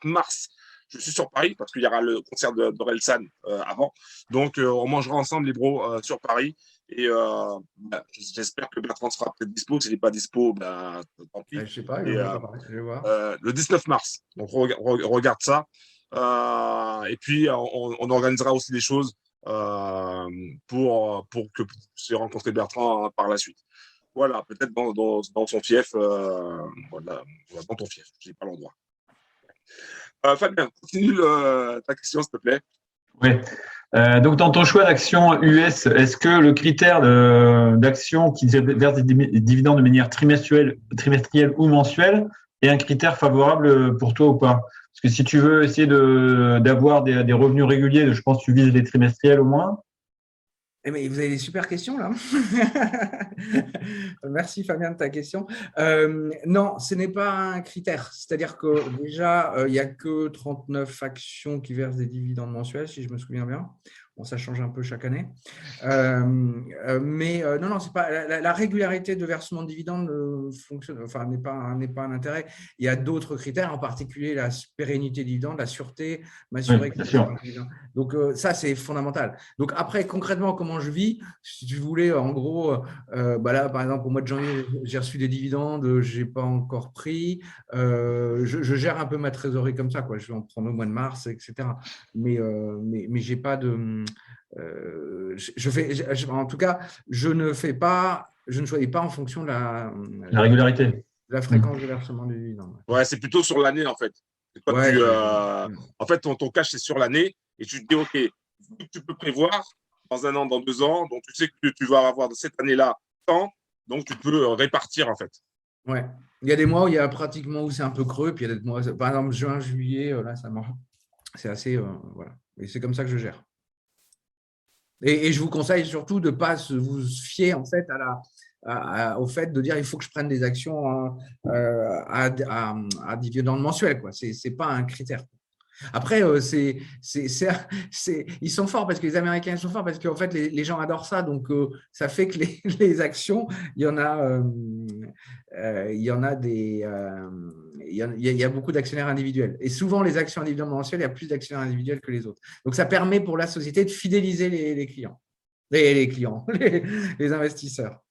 Speaker 1: mars, je suis sur Paris parce qu'il y aura le concert d'Orelsan avant. Donc, on mangera ensemble les bros sur Paris. Et j'espère que Bertrand sera peut-être dispo. S'il n'est pas dispo, tant pis.
Speaker 3: Je ne sais pas, je vais voir.
Speaker 1: Le 19 mars. Donc, regarde ça. Et puis, on organisera aussi des choses pour que vous puissiez rencontrer Bertrand par la suite. Voilà, peut-être dans son fief. Voilà, dans ton fief, je n'ai pas l'endroit. Fabien, continue ta question, s'il te plaît.
Speaker 7: Oui. Donc, dans ton choix d'action US, est-ce que le critère d'action qui verse des dividendes de manière trimestrielle ou mensuelle est un critère favorable pour toi ou pas? Parce que si tu veux essayer d'avoir des revenus réguliers, je pense que tu vises les trimestriels au moins.
Speaker 3: Eh mais vous avez des super questions là. Merci Fabien de ta question. Non, ce n'est pas un critère. C'est-à-dire que déjà, il n'y a que 39 actions qui versent des dividendes mensuels, si je me souviens bien. Bon, ça change un peu chaque année. Mais non, c'est pas la régularité de versement de dividendes fonctionne, enfin, n'est pas un intérêt. Il y a d'autres critères, en particulier la pérennité des dividendes, la sûreté, m'assurer que donc ça, c'est fondamental. Donc après, concrètement, comment je vis? Si tu voulais, en gros, là, par exemple, au mois de janvier, j'ai reçu des dividendes, je n'ai pas encore pris. Je gère un peu ma trésorerie comme ça, quoi. Je vais en prendre au mois de mars, etc. Mais j'ai pas de… en tout cas, je ne choisis pas en fonction de
Speaker 7: la régularité,
Speaker 3: de la fréquence de versement du dividende.
Speaker 1: Ouais, c'est plutôt sur l'année en fait.
Speaker 3: Ouais.
Speaker 1: En fait, ton cash c'est sur l'année et tu te dis ok, tu peux prévoir dans 1 an, dans 2 ans, donc tu sais que tu vas avoir cette année-là tant, donc tu peux répartir en fait.
Speaker 3: Ouais. Il y a des mois où il y a pratiquement où c'est un peu creux, puis il y a des mois, par exemple juin, juillet, là ça marche. C'est assez voilà. Et c'est comme ça que je gère. Et je vous conseille surtout de ne pas vous fier en fait au fait de dire il faut que je prenne des actions à dividende mensuel. Ce n'est pas un critère. Après, ils sont forts parce que les Américains sont forts parce qu'en fait, les gens adorent ça. Donc, ça fait que les actions, il y a beaucoup d'actionnaires individuels. Et souvent, les actions individuelles mensuelles, il y a plus d'actionnaires individuels que les autres. Donc, ça permet pour la société de fidéliser les clients. Les investisseurs.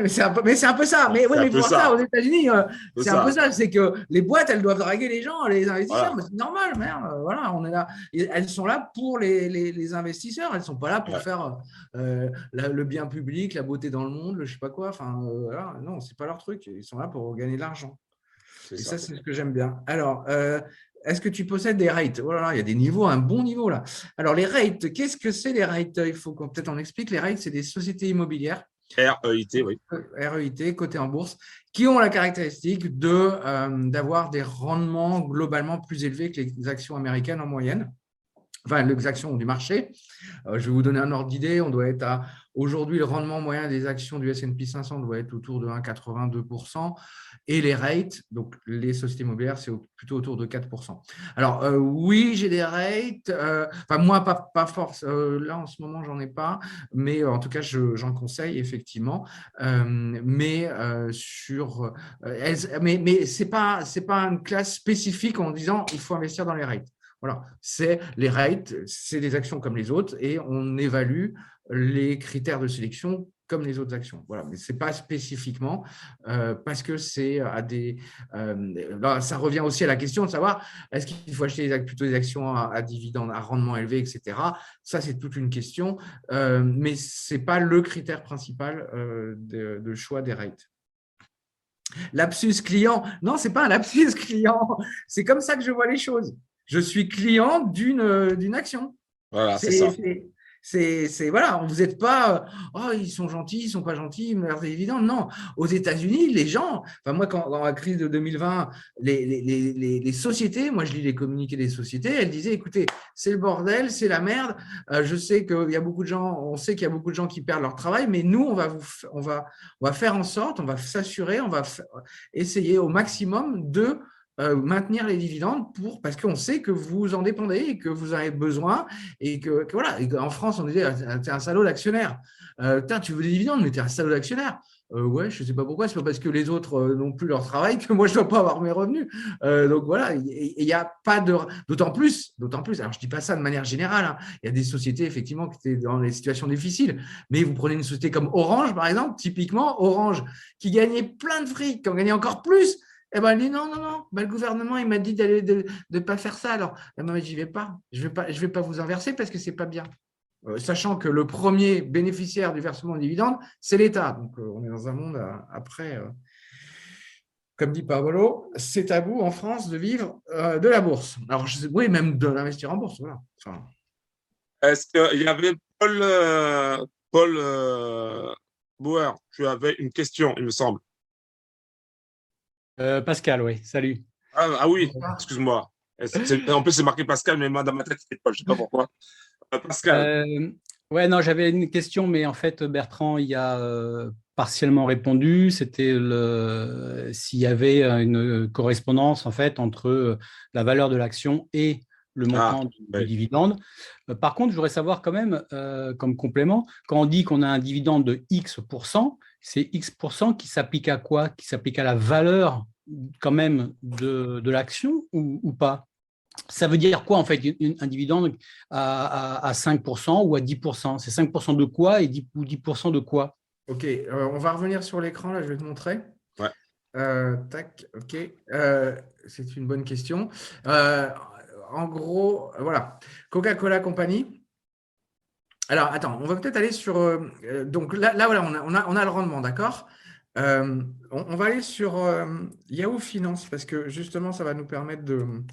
Speaker 3: mais c'est un peu ça. Mais oui, mais pour ça, aux États-Unis, c'est un peu ça. C'est que les boîtes, elles doivent draguer les gens, les investisseurs. Voilà. C'est normal, merde. Voilà, on est là. Elles sont là pour les investisseurs. Elles ne sont pas là pour faire le bien public, la beauté dans le monde, je ne sais pas quoi. Enfin, voilà. Non, ce n'est pas leur truc. Ils sont là pour gagner de l'argent. Et ça, c'est ce que j'aime bien. Alors, est-ce que tu possèdes des rates? Oh là là, il y a des niveaux, un bon niveau là. Alors, les rates, qu'est-ce que c'est les rates? Il faut qu'on peut-être on explique. Les rates, c'est des sociétés immobilières.
Speaker 1: REIT, oui.
Speaker 3: REIT, cotées en bourse, qui ont la caractéristique d'avoir des rendements globalement plus élevés que les actions américaines en moyenne. Enfin, les actions du marché. Je vais vous donner un ordre d'idée. On doit être aujourd'hui, le rendement moyen des actions du S&P 500 doit être autour de 1,82%. Et les rates, donc les sociétés immobilières, c'est plutôt autour de 4%. Alors, oui, j'ai des rates. Moi, pas force. Là, en ce moment, j'en ai pas. Mais en tout cas, j'en conseille, effectivement. Mais ce n'est pas une classe spécifique en disant il faut investir dans les rates. Voilà, c'est les rates, c'est des actions comme les autres et on évalue les critères de sélection comme les autres actions. Voilà, mais ce n'est pas spécifiquement parce que c'est là, ça revient aussi à la question de savoir est-ce qu'il faut acheter plutôt des actions à dividendes, à rendement élevé, etc. Ça, c'est toute une question, mais ce n'est pas le critère principal de choix des rates. Lapsus client, non, ce n'est pas un lapsus client, c'est comme ça que je vois les choses. Je suis client d'une action.
Speaker 1: Voilà, c'est ça.
Speaker 3: Voilà, vous n'êtes pas ils sont gentils, ils ne sont pas gentils, ils me versent des dividendes. Non, aux États-Unis, les gens, moi, dans la crise de 2020, les sociétés, moi je lis les communiqués des sociétés, elles disaient écoutez, c'est le bordel, c'est la merde. Je sais qu'il y a beaucoup de gens, on sait qu'il y a beaucoup de gens qui perdent leur travail, mais nous, on va faire en sorte, on va s'assurer, on va essayer au maximum de maintenir les dividendes parce qu'on sait que vous en dépendez et que vous en avez besoin et que voilà. Et en France, on disait t'es un salaud d'actionnaire. Tu veux des dividendes, mais t'es un salaud d'actionnaire. Ouais, je ne sais pas pourquoi. C'est pas parce que les autres n'ont plus leur travail que moi je ne dois pas avoir mes revenus. Donc voilà, il n'y a pas de. D'autant plus. Alors je dis pas ça de manière générale. Hein. Il y a des sociétés effectivement qui étaient dans des situations difficiles. Mais vous prenez une société comme Orange, par exemple, typiquement Orange, qui gagnait plein de fric, qui en gagnait encore plus. Eh ben, elle dit non. Le gouvernement, il m'a dit de ne pas faire ça. Alors, moi, j'y vais pas. Je vais pas vous inverser parce que c'est pas bien. Sachant que le premier bénéficiaire du versement de dividendes, c'est l'État. Donc, on est dans un monde après. comme dit Paolo, c'est tabou en France de vivre de la bourse. Alors, oui, même d'investir en bourse. Voilà. Enfin,
Speaker 1: Est-ce qu'il y avait Paul Bauer, tu avais une question, il me semble.
Speaker 9: Pascal, oui, salut.
Speaker 1: Ah oui, excuse-moi. En plus, c'est marqué Pascal, mais moi, dans ma tête, c'était Paul. Je ne sais pas pourquoi. Pascal.
Speaker 9: Ouais, non, j'avais une question, mais en fait, Bertrand y a partiellement répondu. C'était s'il y avait une correspondance en fait entre la valeur de l'action et le montant du dividende. Par contre, je voudrais savoir quand même, comme complément, quand on dit qu'on a un dividende de X%, c'est X% qui s'applique à quoi? Qui s'applique à la valeur quand même de l'action ou pas? Ça veut dire quoi, en fait, un dividende à 5% ou à 10%? C'est 5% de quoi ou 10% de quoi?
Speaker 3: Ok, on va revenir sur l'écran, là, je vais te montrer.
Speaker 1: Ouais.
Speaker 3: Tac, ok. C'est une bonne question. En gros, voilà. Coca-Cola Company. Alors, attends, on va peut-être aller sur… donc là, voilà, on a le rendement, d'accord? On va aller sur Yahoo Finance parce que justement, ça va nous permettre de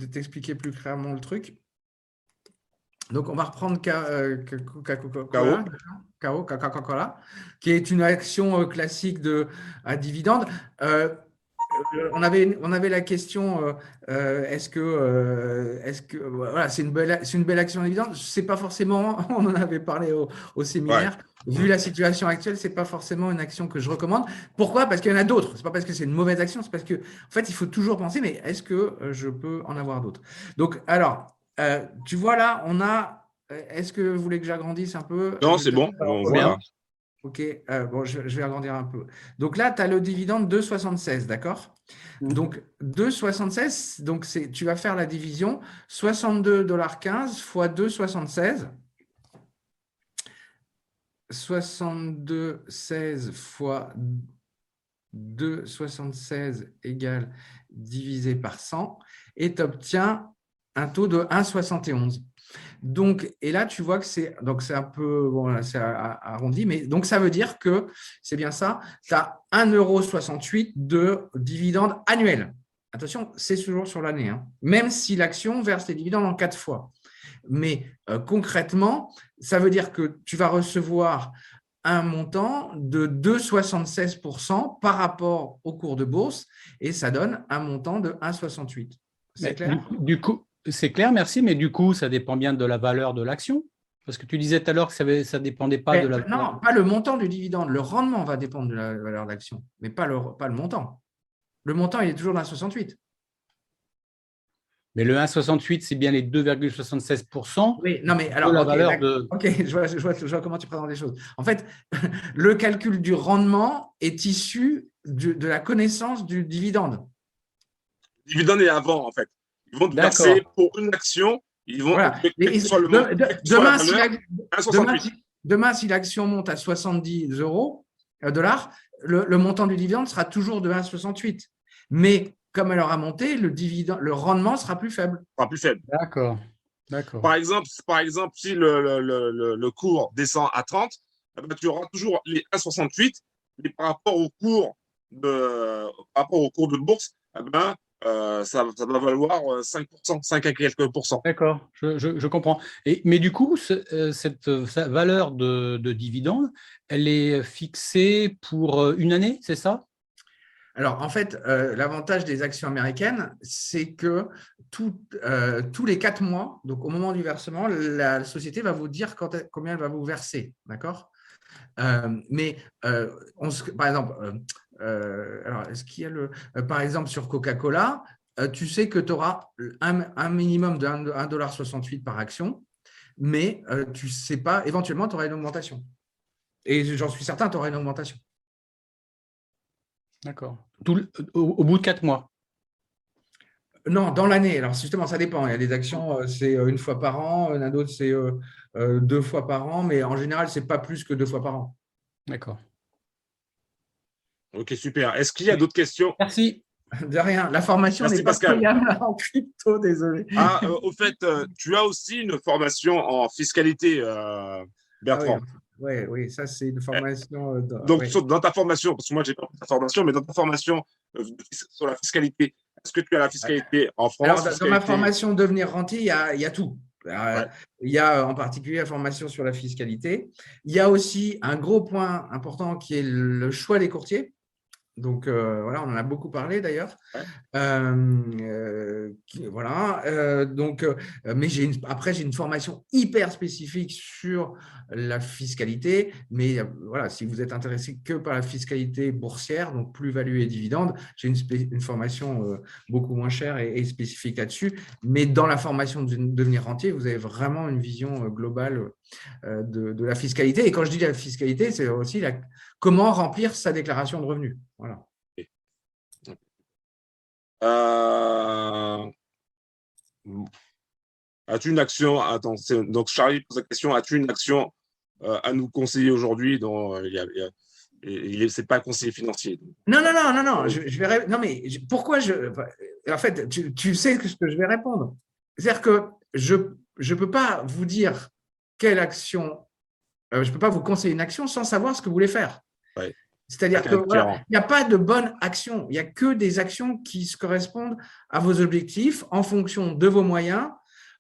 Speaker 3: t'expliquer plus clairement le truc. Donc, on va reprendre Coca-Cola, qui est une action classique à dividende. On avait la question est-ce que voilà, c'est une belle action à dividende? C'est pas forcément, on en avait parlé au séminaire. Ouais. Vu la situation actuelle, c'est pas forcément une action que je recommande. Pourquoi? Parce qu'il y en a d'autres. C'est pas parce que c'est une mauvaise action, c'est parce que en fait, il faut toujours penser, mais est-ce que je peux en avoir d'autres? Donc, alors, tu vois là, on a. Est-ce que vous voulez que j'agrandisse un peu?
Speaker 1: Non, c'est bon. Voilà.
Speaker 3: Ok, bon, je vais agrandir un peu. Donc là, tu as le dividende 2,76, d'accord? Donc 2,76, donc tu vas faire la division 62,15 fois 2,76. 62,16 fois 2,76 égale divisé par 100 et tu obtiens un taux de 1,71. Donc, et là, tu vois que c'est un peu, bon, c'est arrondi, mais donc ça veut dire que, c'est bien ça, tu as 1,68 € de dividendes annuels. Attention, c'est toujours sur l'année, hein, même si l'action verse les dividendes en 4 fois. Mais concrètement, ça veut dire que tu vas recevoir un montant de 2,76% par rapport au cours de bourse et ça donne un montant de 1,68. C'est clair?
Speaker 9: Du coup, c'est clair, merci, mais du coup, ça dépend bien de la valeur de l'action. Parce que tu disais tout à l'heure que ça ne dépendait pas de la…
Speaker 3: Non, pas le montant du dividende. Le rendement va dépendre de la valeur de l'action, mais pas le montant. Le montant, il est toujours d'1,68.
Speaker 9: Mais le 1,68, c'est bien les 2,76%.
Speaker 3: Oui, non, mais alors,
Speaker 9: de la valeur de…
Speaker 3: Ok, je vois comment tu présentes les choses. En fait, le calcul du rendement est issu de la connaissance du dividende.
Speaker 1: Le dividende est avant, en fait. Ils vont te verser pour une action, ils vont
Speaker 3: voilà. Demain, si l'action monte à 70 $, le montant du dividende sera toujours de 1,68. Mais comme elle aura monté, le rendement sera plus faible.
Speaker 9: D'accord.
Speaker 1: Par exemple, si le cours descend à 30, tu auras toujours les 1,68, mais par rapport au cours de bourse, ça va valoir 5%, 5 à quelques pourcents.
Speaker 9: D'accord, je comprends. Mais du coup, cette valeur de dividende, elle est fixée pour une année, c'est ça?
Speaker 3: Alors, en fait, l'avantage des actions américaines, c'est que tous les 4 mois, donc au moment du versement, la société va vous dire combien elle va vous verser. D'accord? Par exemple, alors, est-ce qu'il y a par exemple, sur Coca-Cola, tu sais que tu auras un minimum de 1,68 $ par action, mais tu ne sais pas, éventuellement, tu auras une augmentation. Et j'en suis certain, tu auras une augmentation.
Speaker 9: D'accord. Au bout de 4 mois?
Speaker 3: Non, dans l'année. Alors, justement, ça dépend. Il y a des actions, c'est une fois par an. Il y en a d'autres, c'est 2 fois par an. Mais en général, ce n'est pas plus que 2 fois par an.
Speaker 9: D'accord.
Speaker 1: Ok, super. Est-ce qu'il y a d'autres questions?
Speaker 9: Merci.
Speaker 3: De rien. La formation n'est pas payable en crypto, désolé.
Speaker 1: Au fait, tu as aussi une formation en fiscalité, Bertrand.
Speaker 3: Ah Ouais, oui, ça, c'est une formation.
Speaker 1: Donc,
Speaker 3: ouais.
Speaker 1: dans ta formation, parce que moi, j'ai pas ta formation, mais dans ta formation sur la fiscalité, est-ce que tu as la fiscalité en France?
Speaker 3: Alors, dans ma formation Devenir rentier, il y a tout.
Speaker 1: Ouais.
Speaker 3: Il y a en particulier la formation sur la fiscalité. Il y a aussi un gros point important qui est le choix des courtiers. Donc, voilà, on en a beaucoup parlé d'ailleurs.
Speaker 1: Ouais.
Speaker 3: Voilà. Donc, mais après, j'ai une formation hyper spécifique sur la fiscalité. Mais voilà, si vous êtes intéressé que par la fiscalité boursière, donc plus-value et dividendes, j'ai une formation beaucoup moins chère et spécifique là-dessus. Mais dans la formation de Devenir rentier, vous avez vraiment une vision globale de la fiscalité. Et quand je dis la fiscalité, c'est aussi comment remplir sa déclaration de revenus. Voilà.
Speaker 1: As-tu une action? Attends, donc Charlie pose la question, as-tu une action à nous conseiller aujourd'hui dont c'est pas un conseiller financier?
Speaker 3: Non. Non, mais pourquoi en fait, tu sais ce que je vais répondre. C'est-à-dire que je ne peux pas vous dire quelle action, je ne peux pas vous conseiller une action sans savoir ce que vous voulez faire.
Speaker 1: Ouais.
Speaker 3: C'est-à-dire qu'il n'y a pas de bonne action. Il n'y a que des actions qui se correspondent à vos objectifs en fonction de vos moyens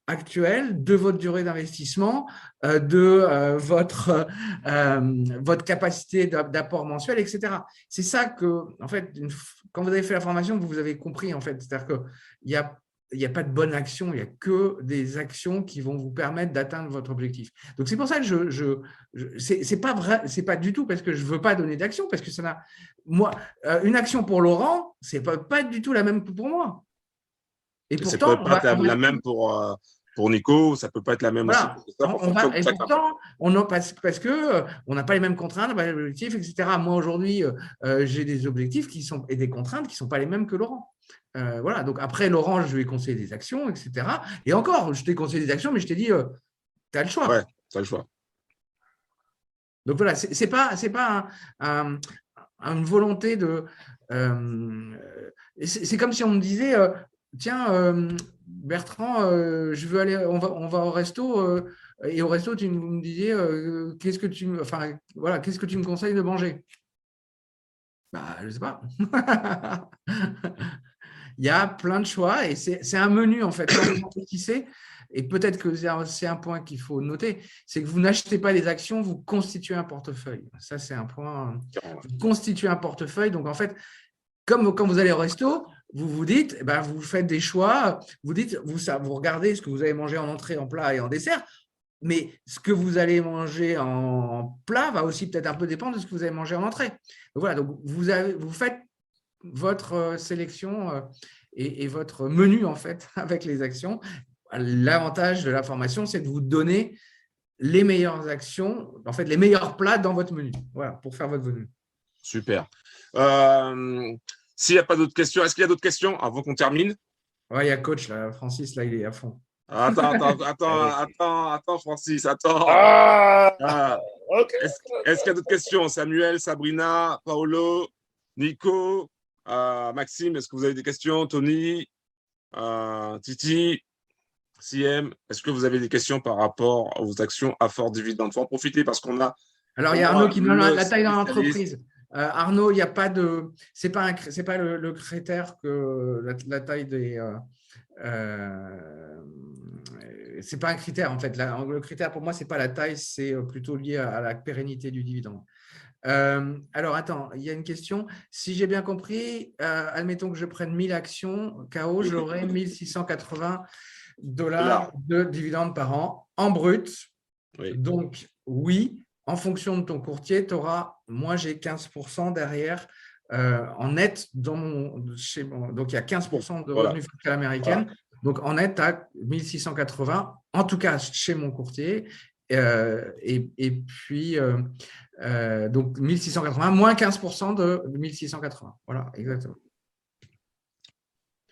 Speaker 3: actuels, de votre durée d'investissement, de votre capacité d'apport mensuel, etc. C'est ça que, en fait, quand vous avez fait la formation, vous avez compris, en fait. C'est-à-dire qu'il n'y a pas de bonne action, il n'y a que des actions qui vont vous permettre d'atteindre votre objectif. Donc, c'est pour ça que c'est pas vrai, c'est pas du tout parce que je ne veux pas donner d'action, parce que une action pour Laurent, ce n'est pas du tout la même que pour moi. Et pourtant,
Speaker 1: ça peut pas être la même pour Nico, ça ne peut pas être la même
Speaker 3: voilà.
Speaker 1: aussi.
Speaker 3: Et pourtant, parce qu'on n'a pas les mêmes contraintes, pas les mêmes objectifs, etc. Moi, aujourd'hui, j'ai des objectifs et des contraintes qui ne sont pas les mêmes que Laurent. Voilà. Donc, après, Laurent, je lui ai conseillé des actions, etc. Et encore, je t'ai conseillé des actions, mais je t'ai dit, tu as le choix.
Speaker 1: Ouais, tu as le choix.
Speaker 3: Donc, voilà, c'est pas une volonté de… c'est comme si on me disait… tiens, Bertrand, je veux aller, on va au resto, et au resto, tu me disais, qu'est-ce que tu me conseilles de manger? Bah, je ne sais pas. Il y a plein de choix et c'est un menu, en fait. Quand vous investissez, et peut-être que c'est un point qu'il faut noter, c'est que vous n'achetez pas des actions, vous constituez un portefeuille. Ça, c'est un point. Vous constituez un portefeuille. Donc, en fait, comme quand vous allez au resto, vous vous dites, vous faites des choix, vous regardez ce que vous allez manger en entrée, en plat et en dessert, mais ce que vous allez manger en plat va aussi peut-être un peu dépendre de ce que vous allez manger en entrée. Donc voilà, donc vous faites votre sélection et votre menu en fait avec les actions. L'avantage de la formation, c'est de vous donner les meilleures actions, en fait les meilleurs plats dans votre menu, voilà, pour faire votre menu.
Speaker 1: Super. S'il n'y a pas d'autres questions, est-ce qu'il y a d'autres questions avant qu'on termine?
Speaker 3: Ouais, il y a coach là, Francis, là, il est à fond.
Speaker 1: Attends, Francis, attends.
Speaker 4: Ok.
Speaker 1: Est-ce qu'il y a d'autres questions? Samuel, Sabrina, Paolo, Nico, Maxime, est-ce que vous avez des questions? Tony, Titi, CM, est-ce que vous avez des questions par rapport aux actions à fort dividende? Il faut en profiter parce qu'on a…
Speaker 3: Alors, il y a Arnaud qui me demande la taille dans l'entreprise. Arnaud, il n'y a pas de… Ce n'est pas le critère que la taille des… c'est pas un critère, en fait. Le critère, pour moi, ce n'est pas la taille, c'est plutôt lié à la pérennité du dividende. Alors, attends, il y a une question. Si j'ai bien compris, admettons que je prenne 1000 actions, KO, j'aurai 1680 $ de dividendes par an en brut.
Speaker 1: Oui.
Speaker 3: Donc, oui, en fonction de ton courtier, tu auras, moi j'ai 15% derrière en net donc il y a 15% de revenus fiscaux américains. Voilà. Donc en net, tu as 1680, en tout cas chez mon courtier. Et puis, donc 1680 moins 15% de 1680. Voilà, exactement.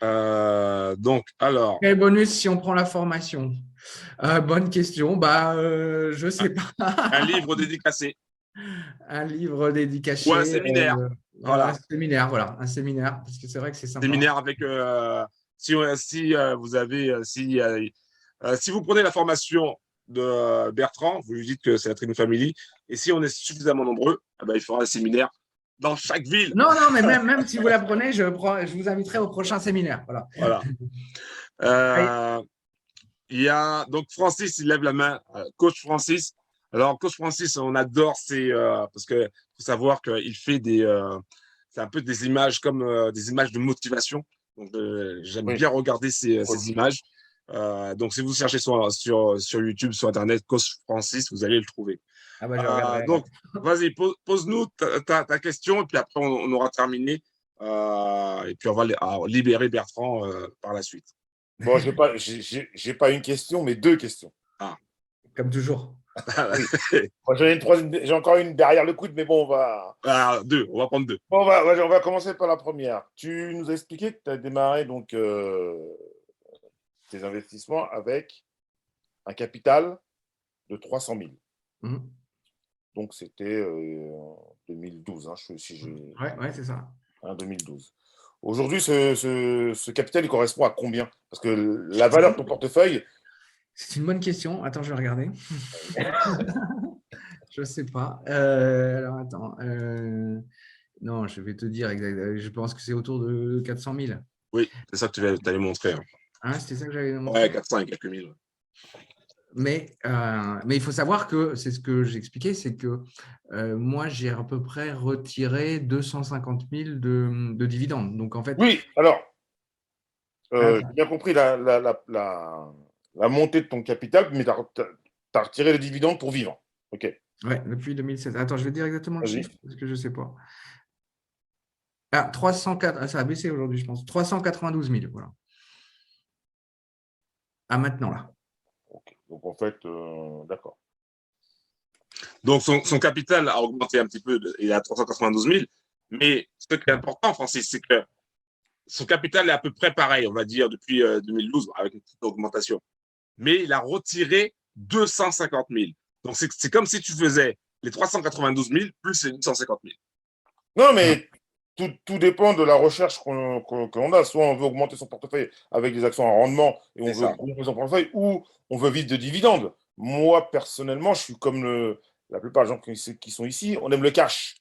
Speaker 1: Donc, alors…
Speaker 3: Quel bonus si on prend la formation? Bonne question. Je ne sais pas.
Speaker 1: Un livre dédicacé.
Speaker 3: Un livre dédicacé.
Speaker 1: Ou un séminaire.
Speaker 3: Voilà. Un séminaire, parce que c'est vrai que c'est sympa.
Speaker 1: Séminaire avec… si vous prenez la formation de Bertrand, vous lui dites que c'est la Training Family. Et si on est suffisamment nombreux, il fera un séminaire dans chaque ville.
Speaker 3: Non, mais même si vous la prenez, je vous inviterai au prochain séminaire. Voilà.
Speaker 1: Il y a donc Francis, il lève la main. Coach Francis. Alors, Coach Francis, on adore parce qu'il faut savoir qu'il fait c'est un peu des images comme des images de motivation. Donc, j'aime bien regarder ces images. Donc, si vous cherchez sur YouTube, sur Internet, Coach Francis, vous allez le trouver.
Speaker 3: Je regarderai.
Speaker 1: Donc, vas-y, pose-nous ta question et puis après, on aura terminé. Et puis, on va libérer Bertrand par la suite.
Speaker 4: Bon, j'ai pas une question, mais 2 questions.
Speaker 3: Comme toujours.
Speaker 4: Moi, j'ai encore une derrière le coude, mais bon, on va…
Speaker 1: 2, on va prendre 2.
Speaker 4: Bon, on va commencer par la première. Tu nous as expliqué que tu as démarré donc, tes investissements avec un capital de 300 000. Donc, c'était en 2012.
Speaker 3: Oui, c'est ça.
Speaker 4: 2012. Aujourd'hui, ce capital, il correspond à combien? Parce que la valeur de ton portefeuille…
Speaker 3: C'est une bonne question. Attends, je vais regarder. Je ne sais pas. Alors, attends. Non, je vais te dire exactement. Je pense que c'est autour de 400 000.
Speaker 1: Oui, c'est ça que tu allais montrer.
Speaker 3: C'était ça que j'allais montrer.
Speaker 1: Ouais, 400 et quelques mille.
Speaker 3: Mais il faut savoir que, c'est ce que j'expliquais, c'est que moi, j'ai à peu près retiré 250 000 de dividendes. Donc, en fait…
Speaker 4: Oui, alors, j'ai bien compris la montée de ton capital, mais tu as retiré les dividendes pour vivre. OK.
Speaker 3: Oui, depuis 2016. Attends, je vais dire exactement le
Speaker 4: Vas-y.
Speaker 3: chiffre, parce que je ne sais pas. 304, ça a baissé aujourd'hui, je pense. 392 000, voilà. Maintenant, là.
Speaker 4: Okay. Donc, en fait, d'accord.
Speaker 1: Donc, son capital a augmenté un petit peu, il est à 392 000. Mais ce qui est important, Francis, c'est que son capital est à peu près pareil, on va dire, depuis 2012, avec une petite augmentation. Mais il a retiré 250 000. Donc, c'est comme si tu faisais les 392 000 plus les 250 000.
Speaker 4: Non, mais tout dépend de la recherche qu'on a. Soit on veut augmenter son portefeuille avec des actions à rendement et on veut augmenter son portefeuille, ou on veut vivre de dividendes. Moi, personnellement, je suis comme la plupart des gens qui sont ici, on aime le cash.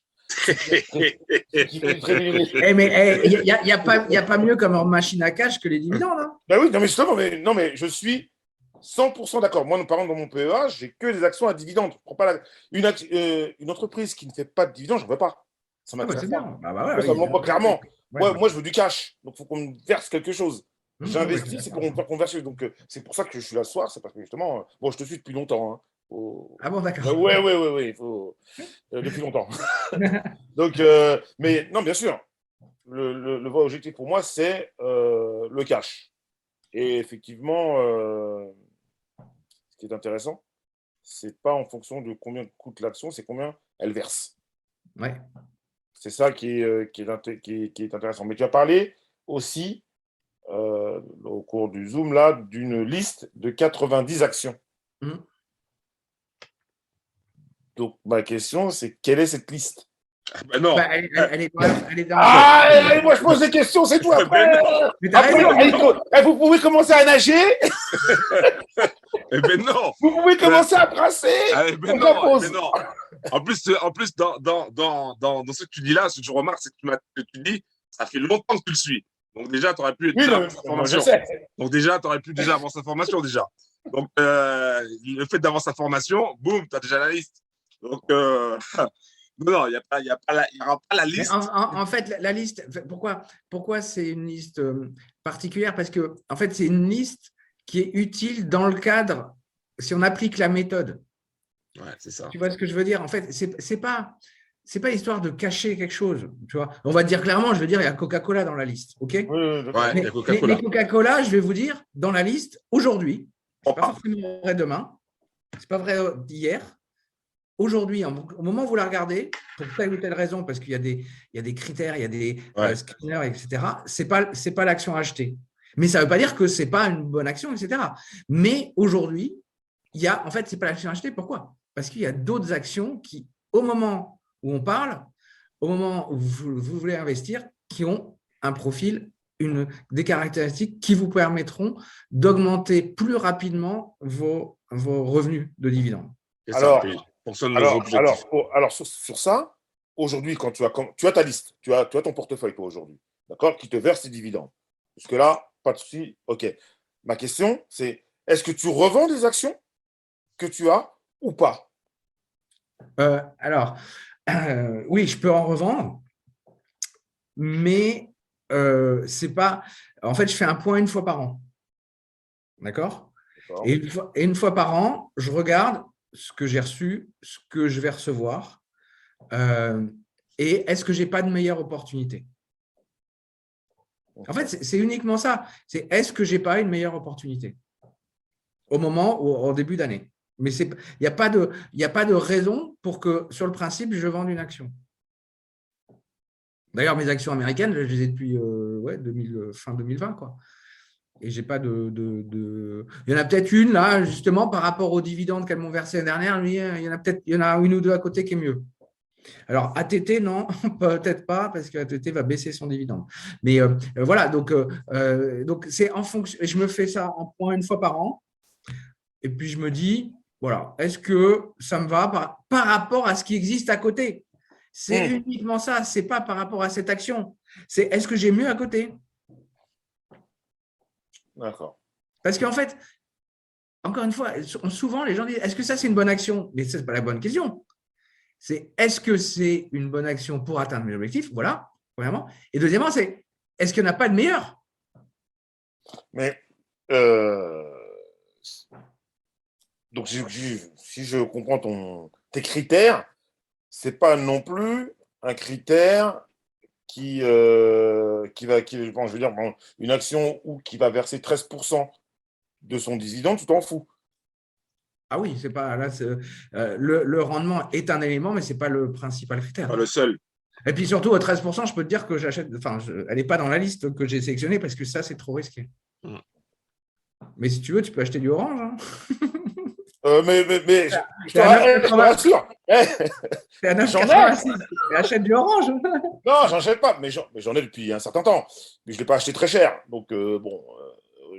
Speaker 3: Mais il n'y a pas mieux comme machine à cash que les dividendes. Hein.
Speaker 4: Ben oui, non, mais justement, mais je suis 100% d'accord. Moi, par exemple, dans mon PEA, j'ai que des actions à dividendes. Je prends pas une entreprise qui ne fait pas de dividendes, je ne veux pas. Ça m'intéresse pas. Clairement. Moi, je veux du cash. Donc, il faut qu'on me verse quelque chose. J'investis, c'est pour me faire converser. Donc, c'est pour ça que je suis là ce soir. C'est parce que justement, je te suis depuis longtemps. Hein.
Speaker 3: Ah bon, d'accord.
Speaker 4: Oui. Depuis longtemps. Donc, mais non, bien sûr. Le vrai objectif pour moi, c'est le cash. Et effectivement, ce qui est intéressant, c'est pas en fonction de combien coûte l'action, c'est combien elle verse.
Speaker 3: Ouais.
Speaker 4: C'est ça qui est intéressant. Mais tu as parlé aussi, au cours du Zoom, là, d'une liste de 90 actions. Donc, ma question, c'est quelle est cette liste?
Speaker 1: Non.
Speaker 3: Elle est dans
Speaker 4: moi, je pose des questions, c'est tout. Après, vous pouvez commencer à nager.
Speaker 1: Non.
Speaker 4: Vous pouvez commencer à brasser.
Speaker 1: Non. En plus, dans ce que tu dis là, ce que je remarque, c'est que tu dis, ça fait longtemps que tu le suis. Donc déjà, tu aurais pu avoir cette information. Donc déjà, tu aurais pu avoir cette information déjà. Donc le fait d'avoir cette information, boum, tu as déjà la liste. Donc non, il n'y aura pas la liste.
Speaker 3: En fait, la liste, pourquoi c'est une liste particulière? Parce que en fait, c'est une liste qui est utile dans le cadre, si on applique la méthode.
Speaker 1: Ouais, c'est ça.
Speaker 3: Tu vois ce que je veux dire? En fait, c'est pas histoire de cacher quelque chose. Tu vois, on va dire clairement, je veux dire, il y a Coca-Cola dans la liste, ok?
Speaker 1: Mais
Speaker 3: Coca-Cola, je vais vous dire, dans la liste aujourd'hui, c'est pas forcément vrai demain, c'est pas vrai d'hier. Aujourd'hui, au moment où vous la regardez, pour telle ou telle raison, parce qu'il y a des critères, il y a des screeners, etc., c'est pas l'action à acheter. Mais ça ne veut pas dire que ce n'est pas une bonne action, etc. Mais aujourd'hui, en fait, ce n'est pas l'action à acheter. Pourquoi? Parce qu'il y a d'autres actions qui, au moment où on parle, au moment où vous voulez investir, qui ont un profil, des caractéristiques qui vous permettront d'augmenter plus rapidement vos vos revenus de dividendes.
Speaker 1: C'est ça,
Speaker 4: Alors,
Speaker 1: puis on fonctionne nos objectifs.
Speaker 4: alors sur ça, aujourd'hui, quand tu as ta liste, tu as ton portefeuille toi aujourd'hui, d'accord, qui te verse tes dividendes. Jusque-là, pas de souci, ok. Ma question, c'est est-ce que tu revends des actions que tu as ou pas?
Speaker 3: Oui, je peux en revendre, mais c'est pas. En fait, je fais un point une fois par an. D'accord? Et une fois par an, je regarde ce que j'ai reçu, ce que je vais recevoir, et est-ce que je n'ai pas de meilleure opportunité? En fait, c'est uniquement ça. C'est est-ce que je n'ai pas une meilleure opportunité au moment ou au début d'année? Mais il n'y a pas de raison pour que, sur le principe, je vende une action. D'ailleurs, mes actions américaines, je les ai depuis fin 2020, quoi. Et j'ai pas Il y en a peut-être une là, justement, par rapport aux dividendes qu'elles m'ont versé l'année dernière. Il y en a une ou deux à côté qui est mieux. Alors, ATT, non, peut-être pas, parce que ATT va baisser son dividende. Mais voilà, donc c'est en fonction. Je me fais ça en point une fois par an. Et puis, je me dis, voilà, est-ce que ça me va par rapport à ce qui existe à côté? C'est uniquement ça, ce n'est pas par rapport à cette action. C'est est-ce que j'ai mieux à côté?
Speaker 4: D'accord.
Speaker 3: Parce qu'en fait, encore une fois, souvent les gens disent est-ce que ça c'est une bonne action? Mais ce n'est pas la bonne question. C'est est-ce que c'est une bonne action pour atteindre mes objectifs? Voilà, premièrement. Et deuxièmement, c'est est-ce qu'il n'y en a pas de meilleur?
Speaker 4: Mais donc si je comprends tes critères, c'est pas non plus un critère je veux dire, une action qui va verser 13% de son dividende, tu t'en fous.
Speaker 3: Ah oui, c'est pas là. Le rendement est un élément, mais ce n'est pas le principal critère.
Speaker 1: Pas le seul.
Speaker 3: Et puis surtout, à 13%, je peux te dire que j'achète. Enfin, elle n'est pas dans la liste que j'ai sélectionnée parce que ça, c'est trop risqué. Mais si tu veux, tu peux acheter du orange. Hein.
Speaker 4: Mais je te rassure.
Speaker 3: C'est à 9,86. Achète du orange.
Speaker 4: Non, j'en achète pas, mais j'en ai depuis un certain temps. Mais je ne l'ai pas acheté très cher. Donc, je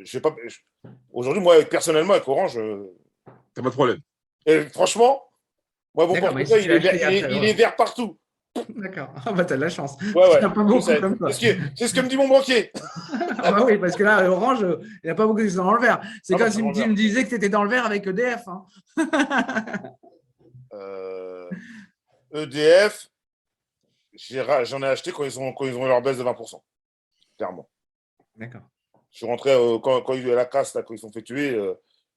Speaker 4: sais pas. Aujourd'hui, moi, personnellement, avec Orange.
Speaker 1: T'as pas de problème.
Speaker 4: Et franchement, moi, mon portefeuille, il est vert partout.
Speaker 3: D'accord. Ah, bah, t'as de la chance.
Speaker 4: Ouais.
Speaker 3: Pas beaucoup comme ça.
Speaker 4: C'est ce que me dit mon banquier.
Speaker 3: Ah, bah oui, parce que là, Orange, il n'y a pas beaucoup qui sont dans le vert. C'est comme si tu me disais que tu étais dans le vert avec EDF. Hein.
Speaker 4: EDF, j'en ai acheté quand ils ont eu leur baisse de 20%. Clairement.
Speaker 3: D'accord.
Speaker 4: Je suis rentré quand il y a eu la casse, là, quand ils sont fait tuer.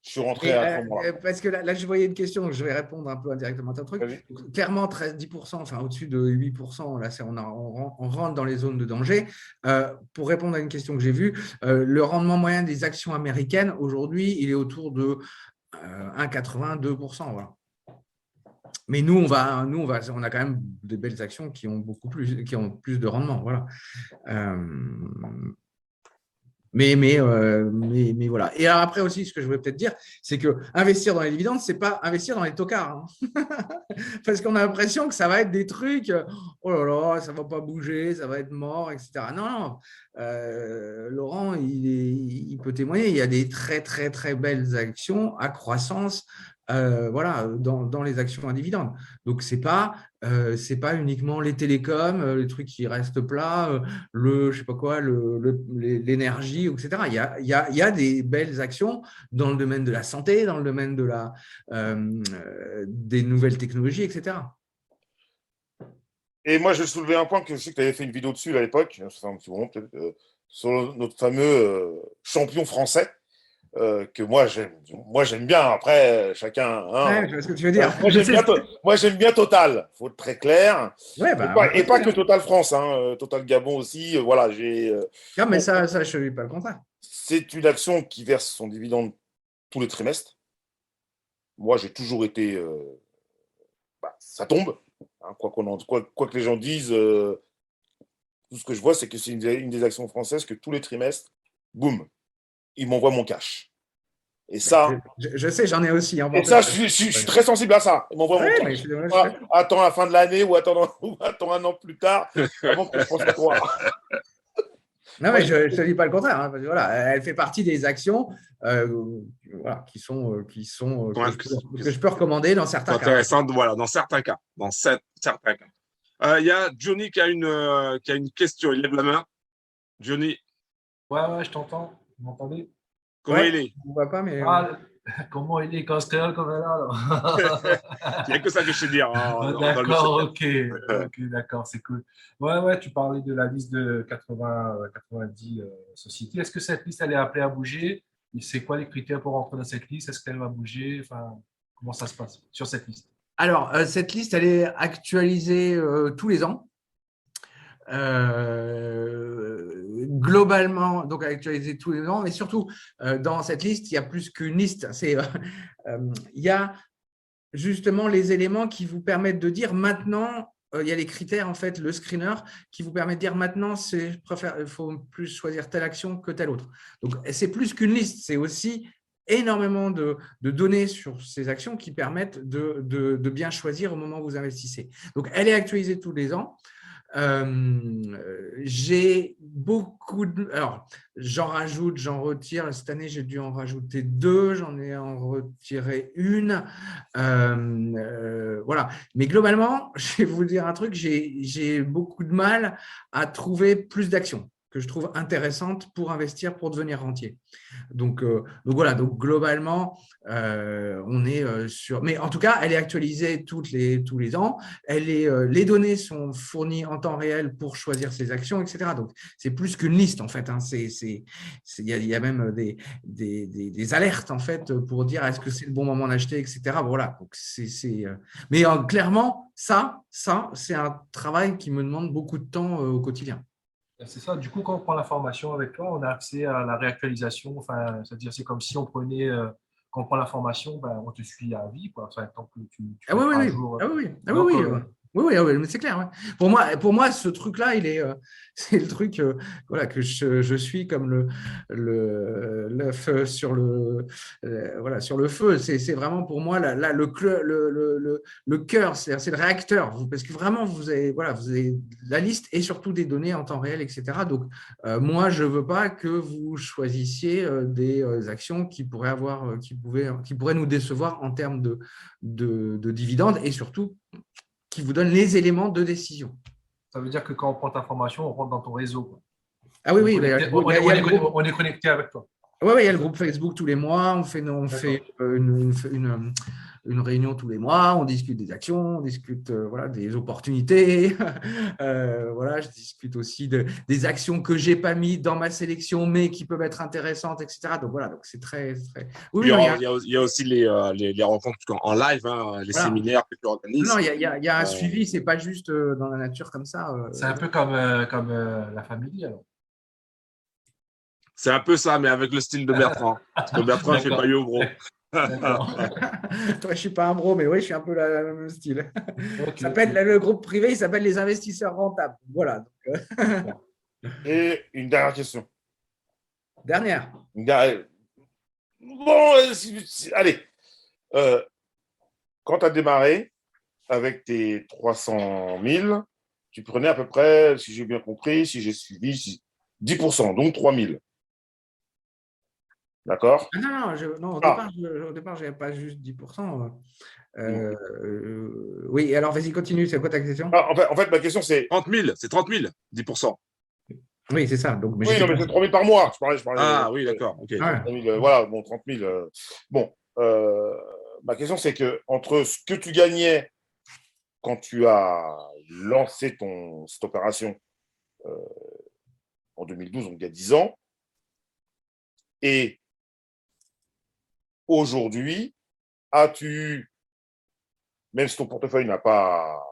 Speaker 4: Je suis rentré à ce moment-là.
Speaker 3: Parce que là, je voyais une question, je vais répondre un peu indirectement à ton truc. Donc, clairement, 10%, enfin au-dessus de 8%, là, on rentre dans les zones de danger. Pour répondre à une question que j'ai vue, le rendement moyen des actions américaines, aujourd'hui, il est autour de 1,80, 2%. Voilà. Mais nous, on a quand même des belles actions qui ont plus de rendement. Voilà. Mais voilà. Et alors après aussi, ce que je voulais peut-être dire, c'est que investir dans les dividendes, c'est pas investir dans les tocards. Hein. Parce qu'on a l'impression que ça va être des trucs, oh là là, ça va pas bouger, ça va être mort, etc. Non. Laurent, il peut témoigner. Il y a des très, très, très belles actions à croissance. Voilà, dans les actions à dividendes. Donc, ce n'est pas uniquement les télécoms, les trucs qui restent plats, je sais pas quoi, l'énergie, etc. Il y a des belles actions dans le domaine de la santé, dans le domaine des nouvelles technologies, etc.
Speaker 4: Et moi, je vais soulever un point que je sais que tu avais fait une vidéo dessus à l'époque, ça fait un petit moment peut-être, sur notre fameux champion français. Que moi j'aime bien. Après, chacun. Hein,
Speaker 3: je vois ce que tu veux dire.
Speaker 4: Moi, j'aime bien Total. Il faut être très clair.
Speaker 3: Ouais,
Speaker 4: et pas que Total France. Hein, Total Gabon aussi. Voilà,
Speaker 3: non, mais ça, je ne dis pas le contraire.
Speaker 4: C'est une action qui verse son dividende tous les trimestres. Moi, j'ai toujours été. Ça tombe. Hein, quoi que les gens disent, tout ce que je vois, c'est que c'est une des actions françaises que tous les trimestres, boum, il m'envoie mon cash. Et ça…
Speaker 3: Je sais, j'en ai aussi.
Speaker 4: Et ça, je suis très sensible à ça. Il m'envoie mon cash. Attends la fin de l'année ou attends un an plus tard avant que je pense à toi.
Speaker 3: Non, mais je ne te dis pas le contraire. Hein, parce que, voilà, elle fait partie des actions voilà, qui sont que je peux recommander dans certains cas.
Speaker 1: Intéressant, voilà, dans certains cas. Certains cas. Il y a Johnny qui a une question. Il lève la main. Johnny,
Speaker 10: Ouais, je t'entends. Vous m'entendez?
Speaker 1: comment il est?
Speaker 3: On ne voit pas, mais.
Speaker 10: Comment il est quand c'est créole comme elle a
Speaker 1: Il n'y a que ça que je sais dire. Hein,
Speaker 10: d'accord, ok, d'accord, c'est cool. Ouais, tu parlais de la liste de 90 sociétés. Est-ce que cette liste, elle est appelée à bouger? Et c'est quoi les critères pour rentrer dans cette liste? Est-ce qu'elle va bouger? Enfin, comment ça se passe sur cette liste?
Speaker 3: Alors, cette liste, elle est actualisée tous les ans. Globalement, donc actualisée tous les ans, mais surtout dans cette liste, il y a plus qu'une liste. Il y a justement les éléments qui vous permettent de dire maintenant, il y a les critères, en fait, le screener qui vous permet de dire maintenant, il faut plus choisir telle action que telle autre. Donc, c'est plus qu'une liste, c'est aussi énormément de données sur ces actions qui permettent de bien choisir au moment où vous investissez. Donc, elle est actualisée tous les ans. J'ai beaucoup de… Alors, j'en rajoute, j'en retire. Cette année, j'ai dû en rajouter 2. J'en ai en retiré une. Voilà. Mais globalement, je vais vous dire un truc, j'ai beaucoup de mal à trouver plus d'actions que je trouve intéressantes pour investir, pour devenir rentier. Donc voilà, donc globalement, on est sur… Mais en tout cas, elle est actualisée tous les ans. Les données sont fournies en temps réel pour choisir ses actions, etc. Donc, c'est plus qu'une liste, en fait. Hein. Il y a même des alertes, en fait, pour dire est-ce que c'est le bon moment d'acheter, etc. Voilà. Donc, mais clairement, ça c'est un travail qui me demande beaucoup de temps au quotidien.
Speaker 10: C'est ça. Du coup, quand on prend la formation avec toi, on a accès à la réactualisation. Enfin, c'est-à-dire, c'est comme si on prenait, quand on prend la formation, on te suit à vie, quoi. Enfin, tant que tu
Speaker 3: ah oui, oui,
Speaker 10: jour,
Speaker 3: oui, mais c'est clair. Ouais. Pour moi, ce truc-là, c'est le truc voilà, que je suis comme le feu sur voilà, sur le feu. C'est vraiment pour moi le cœur, c'est le réacteur. Parce que vraiment, vous avez la liste et surtout des données en temps réel, etc. Donc, moi, je ne veux pas que vous choisissiez des actions qui pourraient nous décevoir en termes de dividendes et surtout qui vous donne les éléments de décision.
Speaker 10: Ça veut dire que quand on prend ta formation, on rentre dans ton réseau, quoi.
Speaker 3: Ah oui,
Speaker 10: on est connecté avec toi.
Speaker 3: Oui, il y a le groupe Facebook tous les mois. On fait une réunion tous les mois. On discute des actions, on discute des opportunités. Je discute aussi des actions que je n'ai pas mis dans ma sélection, mais qui peuvent être intéressantes, etc. Donc, voilà, donc c'est très…
Speaker 1: Oui, il y a aussi les rencontres en live, hein, les séminaires que tu organises.
Speaker 3: Non, il y a un suivi. Ce n'est pas juste dans la nature comme ça.
Speaker 10: C'est un peu comme la famille, alors.
Speaker 1: C'est un peu ça, mais avec le style de Bertrand. Parce que Bertrand, je ne fais pas yo, bro.
Speaker 3: Toi, je ne suis pas un bro, mais oui, je suis un peu le même style. Okay. Le groupe privé, il s'appelle les investisseurs rentables. Voilà.
Speaker 4: Et une dernière question.
Speaker 3: Dernière.
Speaker 4: Bon, allez. Quand tu as démarré avec tes 300 000, tu prenais à peu près, si j'ai bien compris, si j'ai suivi, 10%, donc 3 000. D'accord?
Speaker 3: Au départ, je n'avais pas juste 10%. Oui, alors vas-y, continue. C'est quoi ta question?
Speaker 4: En fait, ma question, c'est…
Speaker 1: 30 000, c'est 30 000, 10%.
Speaker 3: Oui, c'est ça. Donc,
Speaker 4: mais c'est 3 000 par mois. Je parlais
Speaker 1: oui, d'accord. Okay.
Speaker 4: 30 000, voilà, bon, 30 000. Bon, ma question, c'est que entre ce que tu gagnais quand tu as lancé cette opération en 2012, donc il y a 10 ans, et aujourd'hui, as-tu, même si ton portefeuille n'a pas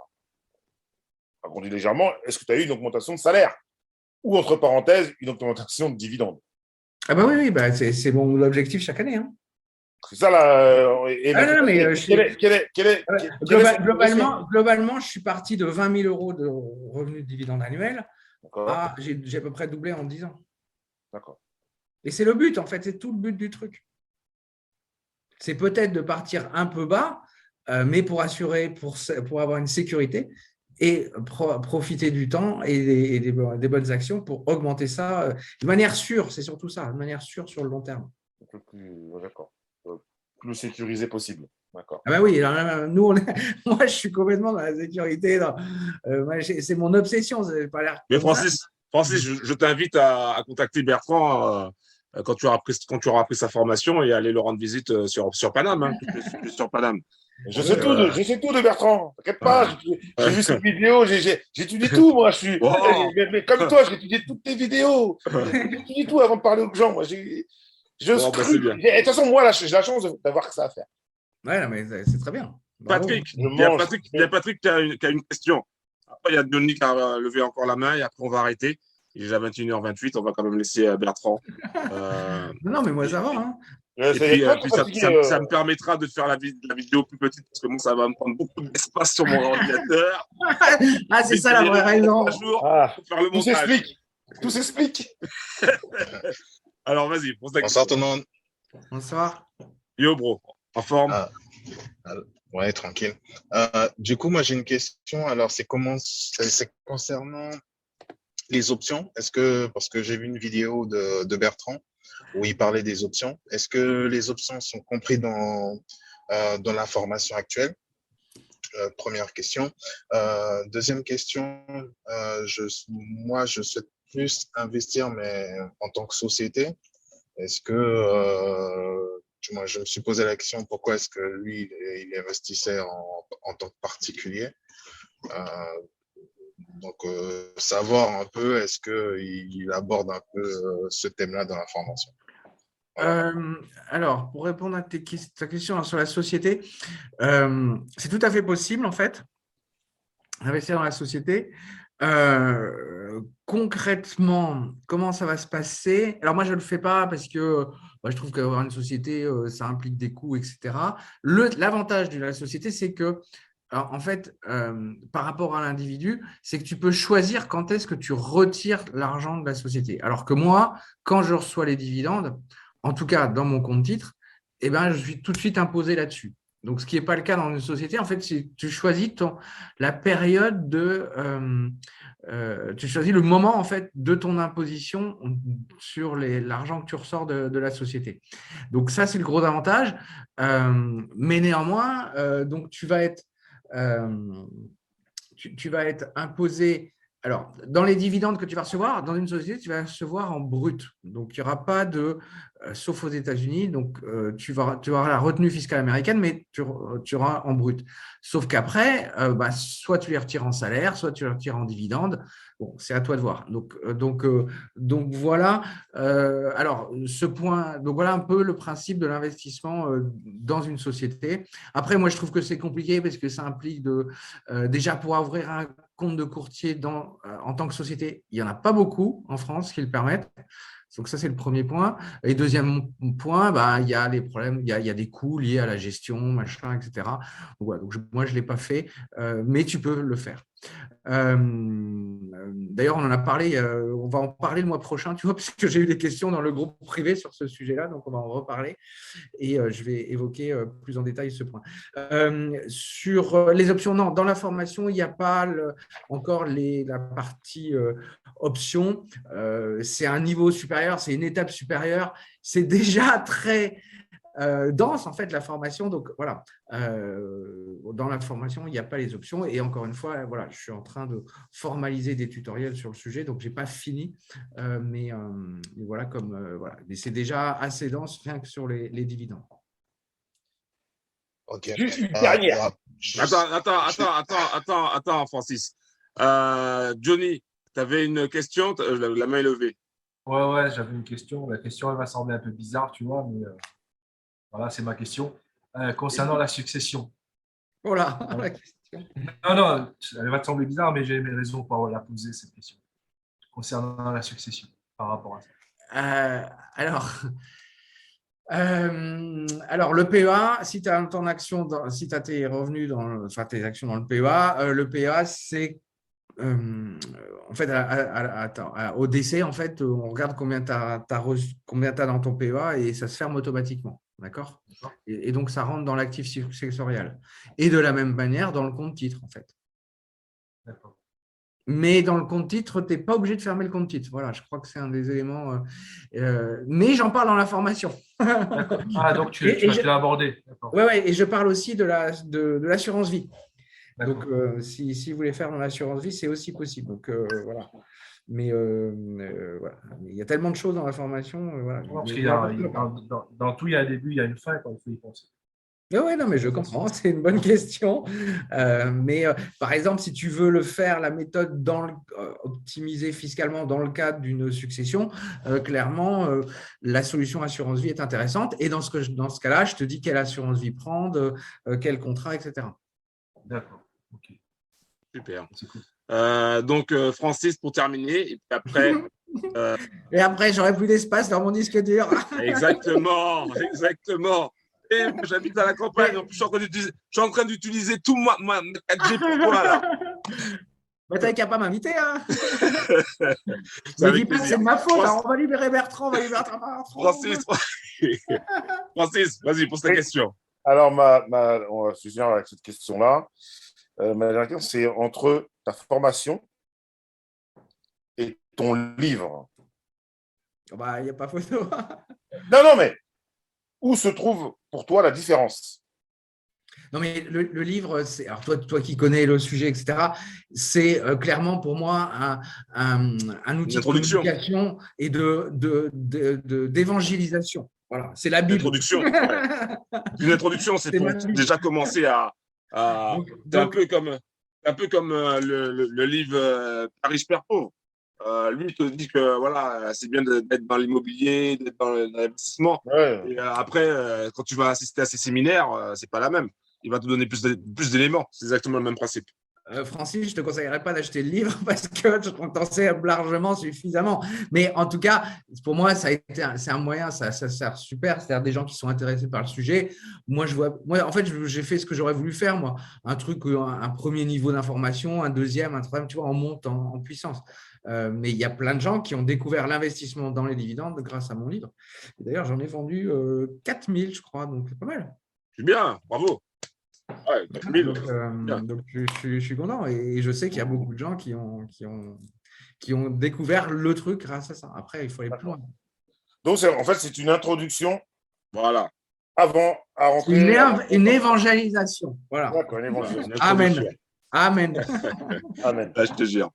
Speaker 4: grandi légèrement, est-ce que tu as eu une augmentation de salaire? Ou, entre parenthèses, une augmentation de dividendes?
Speaker 3: Ah bah oui, c'est mon objectif chaque année. Hein.
Speaker 4: C'est ça là.
Speaker 3: Globalement, je suis parti de 20 000 € de revenus de dividendes annuels. J'ai à peu près doublé en 10 ans.
Speaker 4: D'accord.
Speaker 3: Et c'est le but, en fait, c'est tout le but du truc. C'est peut-être de partir un peu bas, mais pour assurer, pour avoir une sécurité et profiter du temps et des bonnes actions pour augmenter ça de manière sûre. C'est surtout ça, de manière sûre sur le long terme.
Speaker 4: Un peu plus, d'accord. Plus sécurisé possible. D'accord.
Speaker 3: Ah bah oui, alors, nous, moi, je suis complètement dans la sécurité. C'est mon obsession. Ça n'a pas l'air
Speaker 1: Mais
Speaker 3: comme ça.
Speaker 1: Francis, je t'invite à contacter Bertrand quand tu auras pris sa formation et aller le rendre visite sur Paname. Hein, sur Paname.
Speaker 4: Je sais tout de Bertrand. T'inquiète pas, j'ai vu ses vidéos, j'étudié tout, moi. Mais comme toi, j'ai étudié toutes tes vidéos. J'étudie tout avant de parler aux gens. Moi, de toute façon, moi, là, j'ai la chance d'avoir que ça à faire.
Speaker 3: Ouais, non, mais c'est très bien.
Speaker 1: Patrick, il y a Patrick qui a une question. Après, il y a Denis qui a levé encore la main et après, on va arrêter. Il est déjà 21h28, on va quand même laisser Bertrand.
Speaker 3: Non, mais moi, ça va. Hein.
Speaker 1: Et puis ça me permettra de faire la vidéo plus petite parce que moi, ça va me prendre beaucoup d'espace sur mon ordinateur.
Speaker 3: Ah, c'est ça la vraie raison.
Speaker 1: Pour faire le montage.
Speaker 4: Tout s'explique.
Speaker 1: Alors, vas-y, pose ta
Speaker 11: question.
Speaker 1: Bonsoir, tout le monde.
Speaker 3: Bonsoir.
Speaker 1: Yo, bro, en forme?
Speaker 11: Ouais, tranquille. Du coup, moi, j'ai une question. Alors, c'est concernant les options. Parce que j'ai vu une vidéo de Bertrand où il parlait des options. Est-ce que les options sont comprises dans la formation actuelle? Première question. Deuxième question, moi, je souhaite plus investir, mais en tant que société. Est-ce que, moi, je me suis posé la question, pourquoi est-ce que lui, il investissait en tant que particulier? Donc, savoir un peu, est-ce qu'il aborde un peu ce thème-là dans la formation?
Speaker 3: Alors, pour répondre à ta question sur la société, c'est tout à fait possible, en fait, d'investir dans la société. Concrètement, comment ça va se passer? Alors, moi, je ne le fais pas parce que je trouve qu'avoir une société, ça implique des coûts, etc. L'avantage de la société, c'est que alors, en fait, par rapport à l'individu, c'est que tu peux choisir quand est-ce que tu retires l'argent de la société. Alors que moi, quand je reçois les dividendes, en tout cas dans mon compte titre, eh ben, je suis tout de suite imposé là-dessus. Donc, ce qui n'est pas le cas dans une société, en fait, tu choisis la période tu choisis le moment en fait de ton imposition sur l'argent que tu ressors de la société. Donc, ça, c'est le gros avantage. Mais néanmoins, donc tu vas être imposé. Alors, dans les dividendes que tu vas recevoir, dans une société, tu vas recevoir en brut. Donc, il n'y aura pas sauf aux États-Unis, donc tu auras la retenue fiscale américaine, mais tu auras en brut. Sauf qu'après, soit tu les retires en salaire, soit tu les retires en dividendes. Bon, c'est à toi de voir. Donc voilà. Alors, donc voilà un peu le principe de l'investissement dans une société. Après, moi, je trouve que c'est compliqué parce que ça implique déjà pour ouvrir un compte de courtier en tant que société, il n'y en a pas beaucoup en France qui le permettent. Donc, ça, c'est le premier point. Et deuxième point, il y a les problèmes, il y a des coûts liés à la gestion, machin, etc. Donc, voilà, moi, je ne l'ai pas fait, mais tu peux le faire. D'ailleurs, on en a parlé, on va en parler le mois prochain, tu vois, parce que j'ai eu des questions dans le groupe privé sur ce sujet-là, donc on va en reparler et je vais évoquer plus en détail ce point. Sur les options, non, dans la formation, il n'y a pas encore la partie options. C'est un niveau supérieur, c'est une étape supérieure, c'est déjà très dense en fait la formation, donc voilà, dans la formation il n'y a pas les options et encore une fois voilà, je suis en train de formaliser des tutoriels sur le sujet, donc j'ai pas fini, mais voilà, voilà, mais c'est déjà assez dense rien que sur les dividendes.
Speaker 11: Ok.
Speaker 4: Juste une dernière.
Speaker 1: Attends, Francis. Johnny, tu avais une question, la main est levée.
Speaker 10: Ouais, j'avais une question. La question, elle va sembler un peu bizarre, tu vois, mais voilà, c'est ma question. Concernant la succession.
Speaker 3: Voilà, la question.
Speaker 10: Non, elle va te sembler bizarre, mais j'ai mes raisons pour la poser, cette question. Concernant la succession, par rapport à ça.
Speaker 3: Alors, le PEA, si tu as ton action, si tu as tes revenus, tes actions dans le PEA, c'est en fait, au décès, en fait, on regarde combien tu as dans ton PEA et ça se ferme automatiquement. D'accord ? Et donc, ça rentre dans l'actif successorial. Et de la même manière, dans le compte titre, en fait.
Speaker 10: D'accord.
Speaker 3: Mais dans le compte-titre, tu n'es pas obligé de fermer le compte-titre. Voilà, je crois que c'est un des éléments. Mais j'en parle dans la formation.
Speaker 10: D'accord. Ah, donc tu l'as abordé. D'accord.
Speaker 3: Oui, et je parle aussi de l'assurance vie.
Speaker 10: D'accord.
Speaker 3: Donc, si vous voulez faire dans l'assurance vie, c'est aussi possible. Donc, voilà. Mais voilà. Il y a tellement de choses dans la formation. Voilà.
Speaker 10: Non, parce qu'il y a, dans tout, il y a un début, il y a une fin quand il faut y penser.
Speaker 3: Oui, non, mais je comprends, c'est une bonne question. Par exemple, si tu veux le faire, la méthode optimisée fiscalement dans le cadre d'une succession, clairement, la solution assurance vie est intéressante. Et dans ce cas-là, je te dis quelle assurance vie prendre, quel contrat, etc.
Speaker 10: D'accord. Ok.
Speaker 1: Super.
Speaker 10: C'est cool.
Speaker 1: Donc, Francis, pour terminer, et puis après.
Speaker 3: Et après, j'aurai plus d'espace dans mon disque dur.
Speaker 1: Exactement, exactement. Et moi, j'habite à la campagne, en plus, je suis en train d'utiliser tout ma 4G pour toi, là.
Speaker 3: Bah, t'avais qu'à pas m'inviter, hein.
Speaker 1: Mais
Speaker 3: dis pas que c'est de ma faute, hein. On va libérer Bertrand, on va libérer Bertrand.
Speaker 1: Francis, vas-y, pose ta question.
Speaker 4: Alors, on va finir avec cette question-là. Ma dernière question, c'est entre ta formation et ton livre.
Speaker 3: Bah, il n'y a pas photo.
Speaker 4: Non, mais où se trouve pour toi la différence?
Speaker 3: Non, mais le livre, alors toi qui connais le sujet, etc., c'est clairement pour moi un outil de communication et d'évangélisation. Voilà, c'est la Bible.
Speaker 1: Une introduction, c'est pour déjà commencer à… C'est un peu comme le livre Père riche, Père pauvre. Lui, il te dit que voilà, c'est bien d'être dans l'immobilier, d'être dans l'investissement.
Speaker 4: Ouais.
Speaker 1: Et après, quand tu vas assister à ces séminaires, c'est pas la même. Il va te donner plus d'éléments. C'est exactement le même principe.
Speaker 3: Francis, je ne te conseillerais pas d'acheter le livre parce que je t'en sais largement suffisamment. Mais en tout cas, pour moi, c'est un moyen, ça sert super. C'est-à-dire des gens qui sont intéressés par le sujet. Moi, en fait, j'ai fait ce que j'aurais voulu faire, moi. Un truc, un premier niveau d'information, un deuxième, un troisième, tu vois, on monte en puissance. Mais il y a plein de gens qui ont découvert l'investissement dans les dividendes grâce à mon livre. D'ailleurs, j'en ai vendu 4000, je crois, donc c'est pas mal.
Speaker 1: C'est bien, bravo. Ouais, 4000.
Speaker 3: Donc je suis content et je sais qu'il y a beaucoup de gens qui ont découvert le truc grâce à ça. Après, il faut aller plus loin.
Speaker 4: Donc, en fait, c'est une introduction.
Speaker 1: Voilà.
Speaker 4: Avant à rentrer.
Speaker 3: Une évangélisation. Voilà.
Speaker 4: D'accord, une évangélisation.
Speaker 3: Amen. Amen.
Speaker 4: Amen.
Speaker 1: Là, je te jure.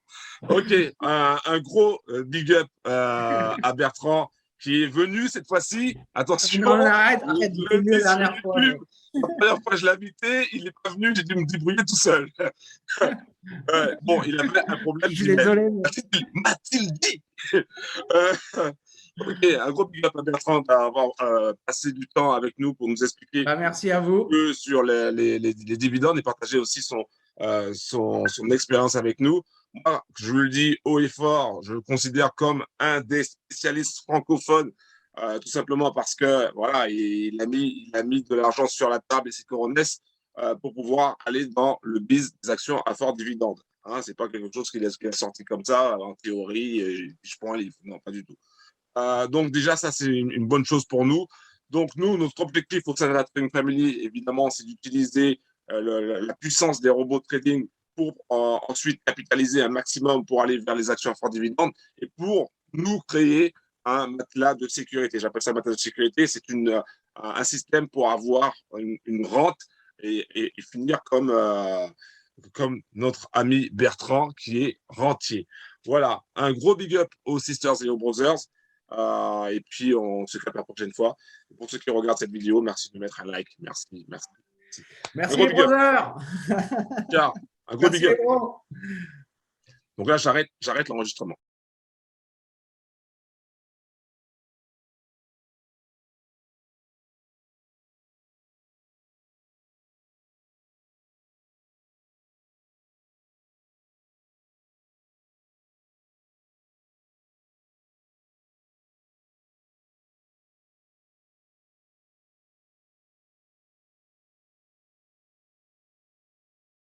Speaker 1: Ok, un gros big up à Bertrand qui est venu cette fois-ci. Attention.
Speaker 3: Non, arrête, il est venu la dernière fois.
Speaker 1: La première fois que je l'ai invité, il n'est pas venu, j'ai dû me débrouiller tout seul. Bon, il avait un problème.
Speaker 3: Je suis désolé.
Speaker 1: M'a-t-il dit Ok, un gros big up à Bertrand d'avoir passé du temps avec nous pour nous expliquer
Speaker 3: merci à vous.
Speaker 1: sur les dividendes et partager aussi son expérience avec nous. Moi, je le dis haut et fort, je le considère comme un des spécialistes francophones, tout simplement parce que voilà, il a mis de l'argent sur la table et ses couronnes pour pouvoir aller dans le biz des actions à fort dividende. Hein, c'est pas quelque chose qu'il a sorti comme ça en théorie. Et je prends un livre, non, pas du tout. Donc déjà, ça c'est une bonne chose pour nous. Donc nous, notre objectif au sein de la Trading Family, évidemment, c'est d'utiliser la puissance des robots de trading pour ensuite capitaliser un maximum pour aller vers les actions à fort dividende et pour nous créer un matelas de sécurité. J'appelle ça un matelas de sécurité. C'est un système pour avoir une rente et finir comme notre ami Bertrand qui est rentier. Voilà, un gros big up aux sisters et aux brothers. Et puis, on se capte la prochaine fois. Et pour ceux qui regardent cette vidéo, merci de mettre un like. Merci.
Speaker 3: Merci les brothers.
Speaker 1: Tiens, un gros big up. Donc là, j'arrête l'enregistrement.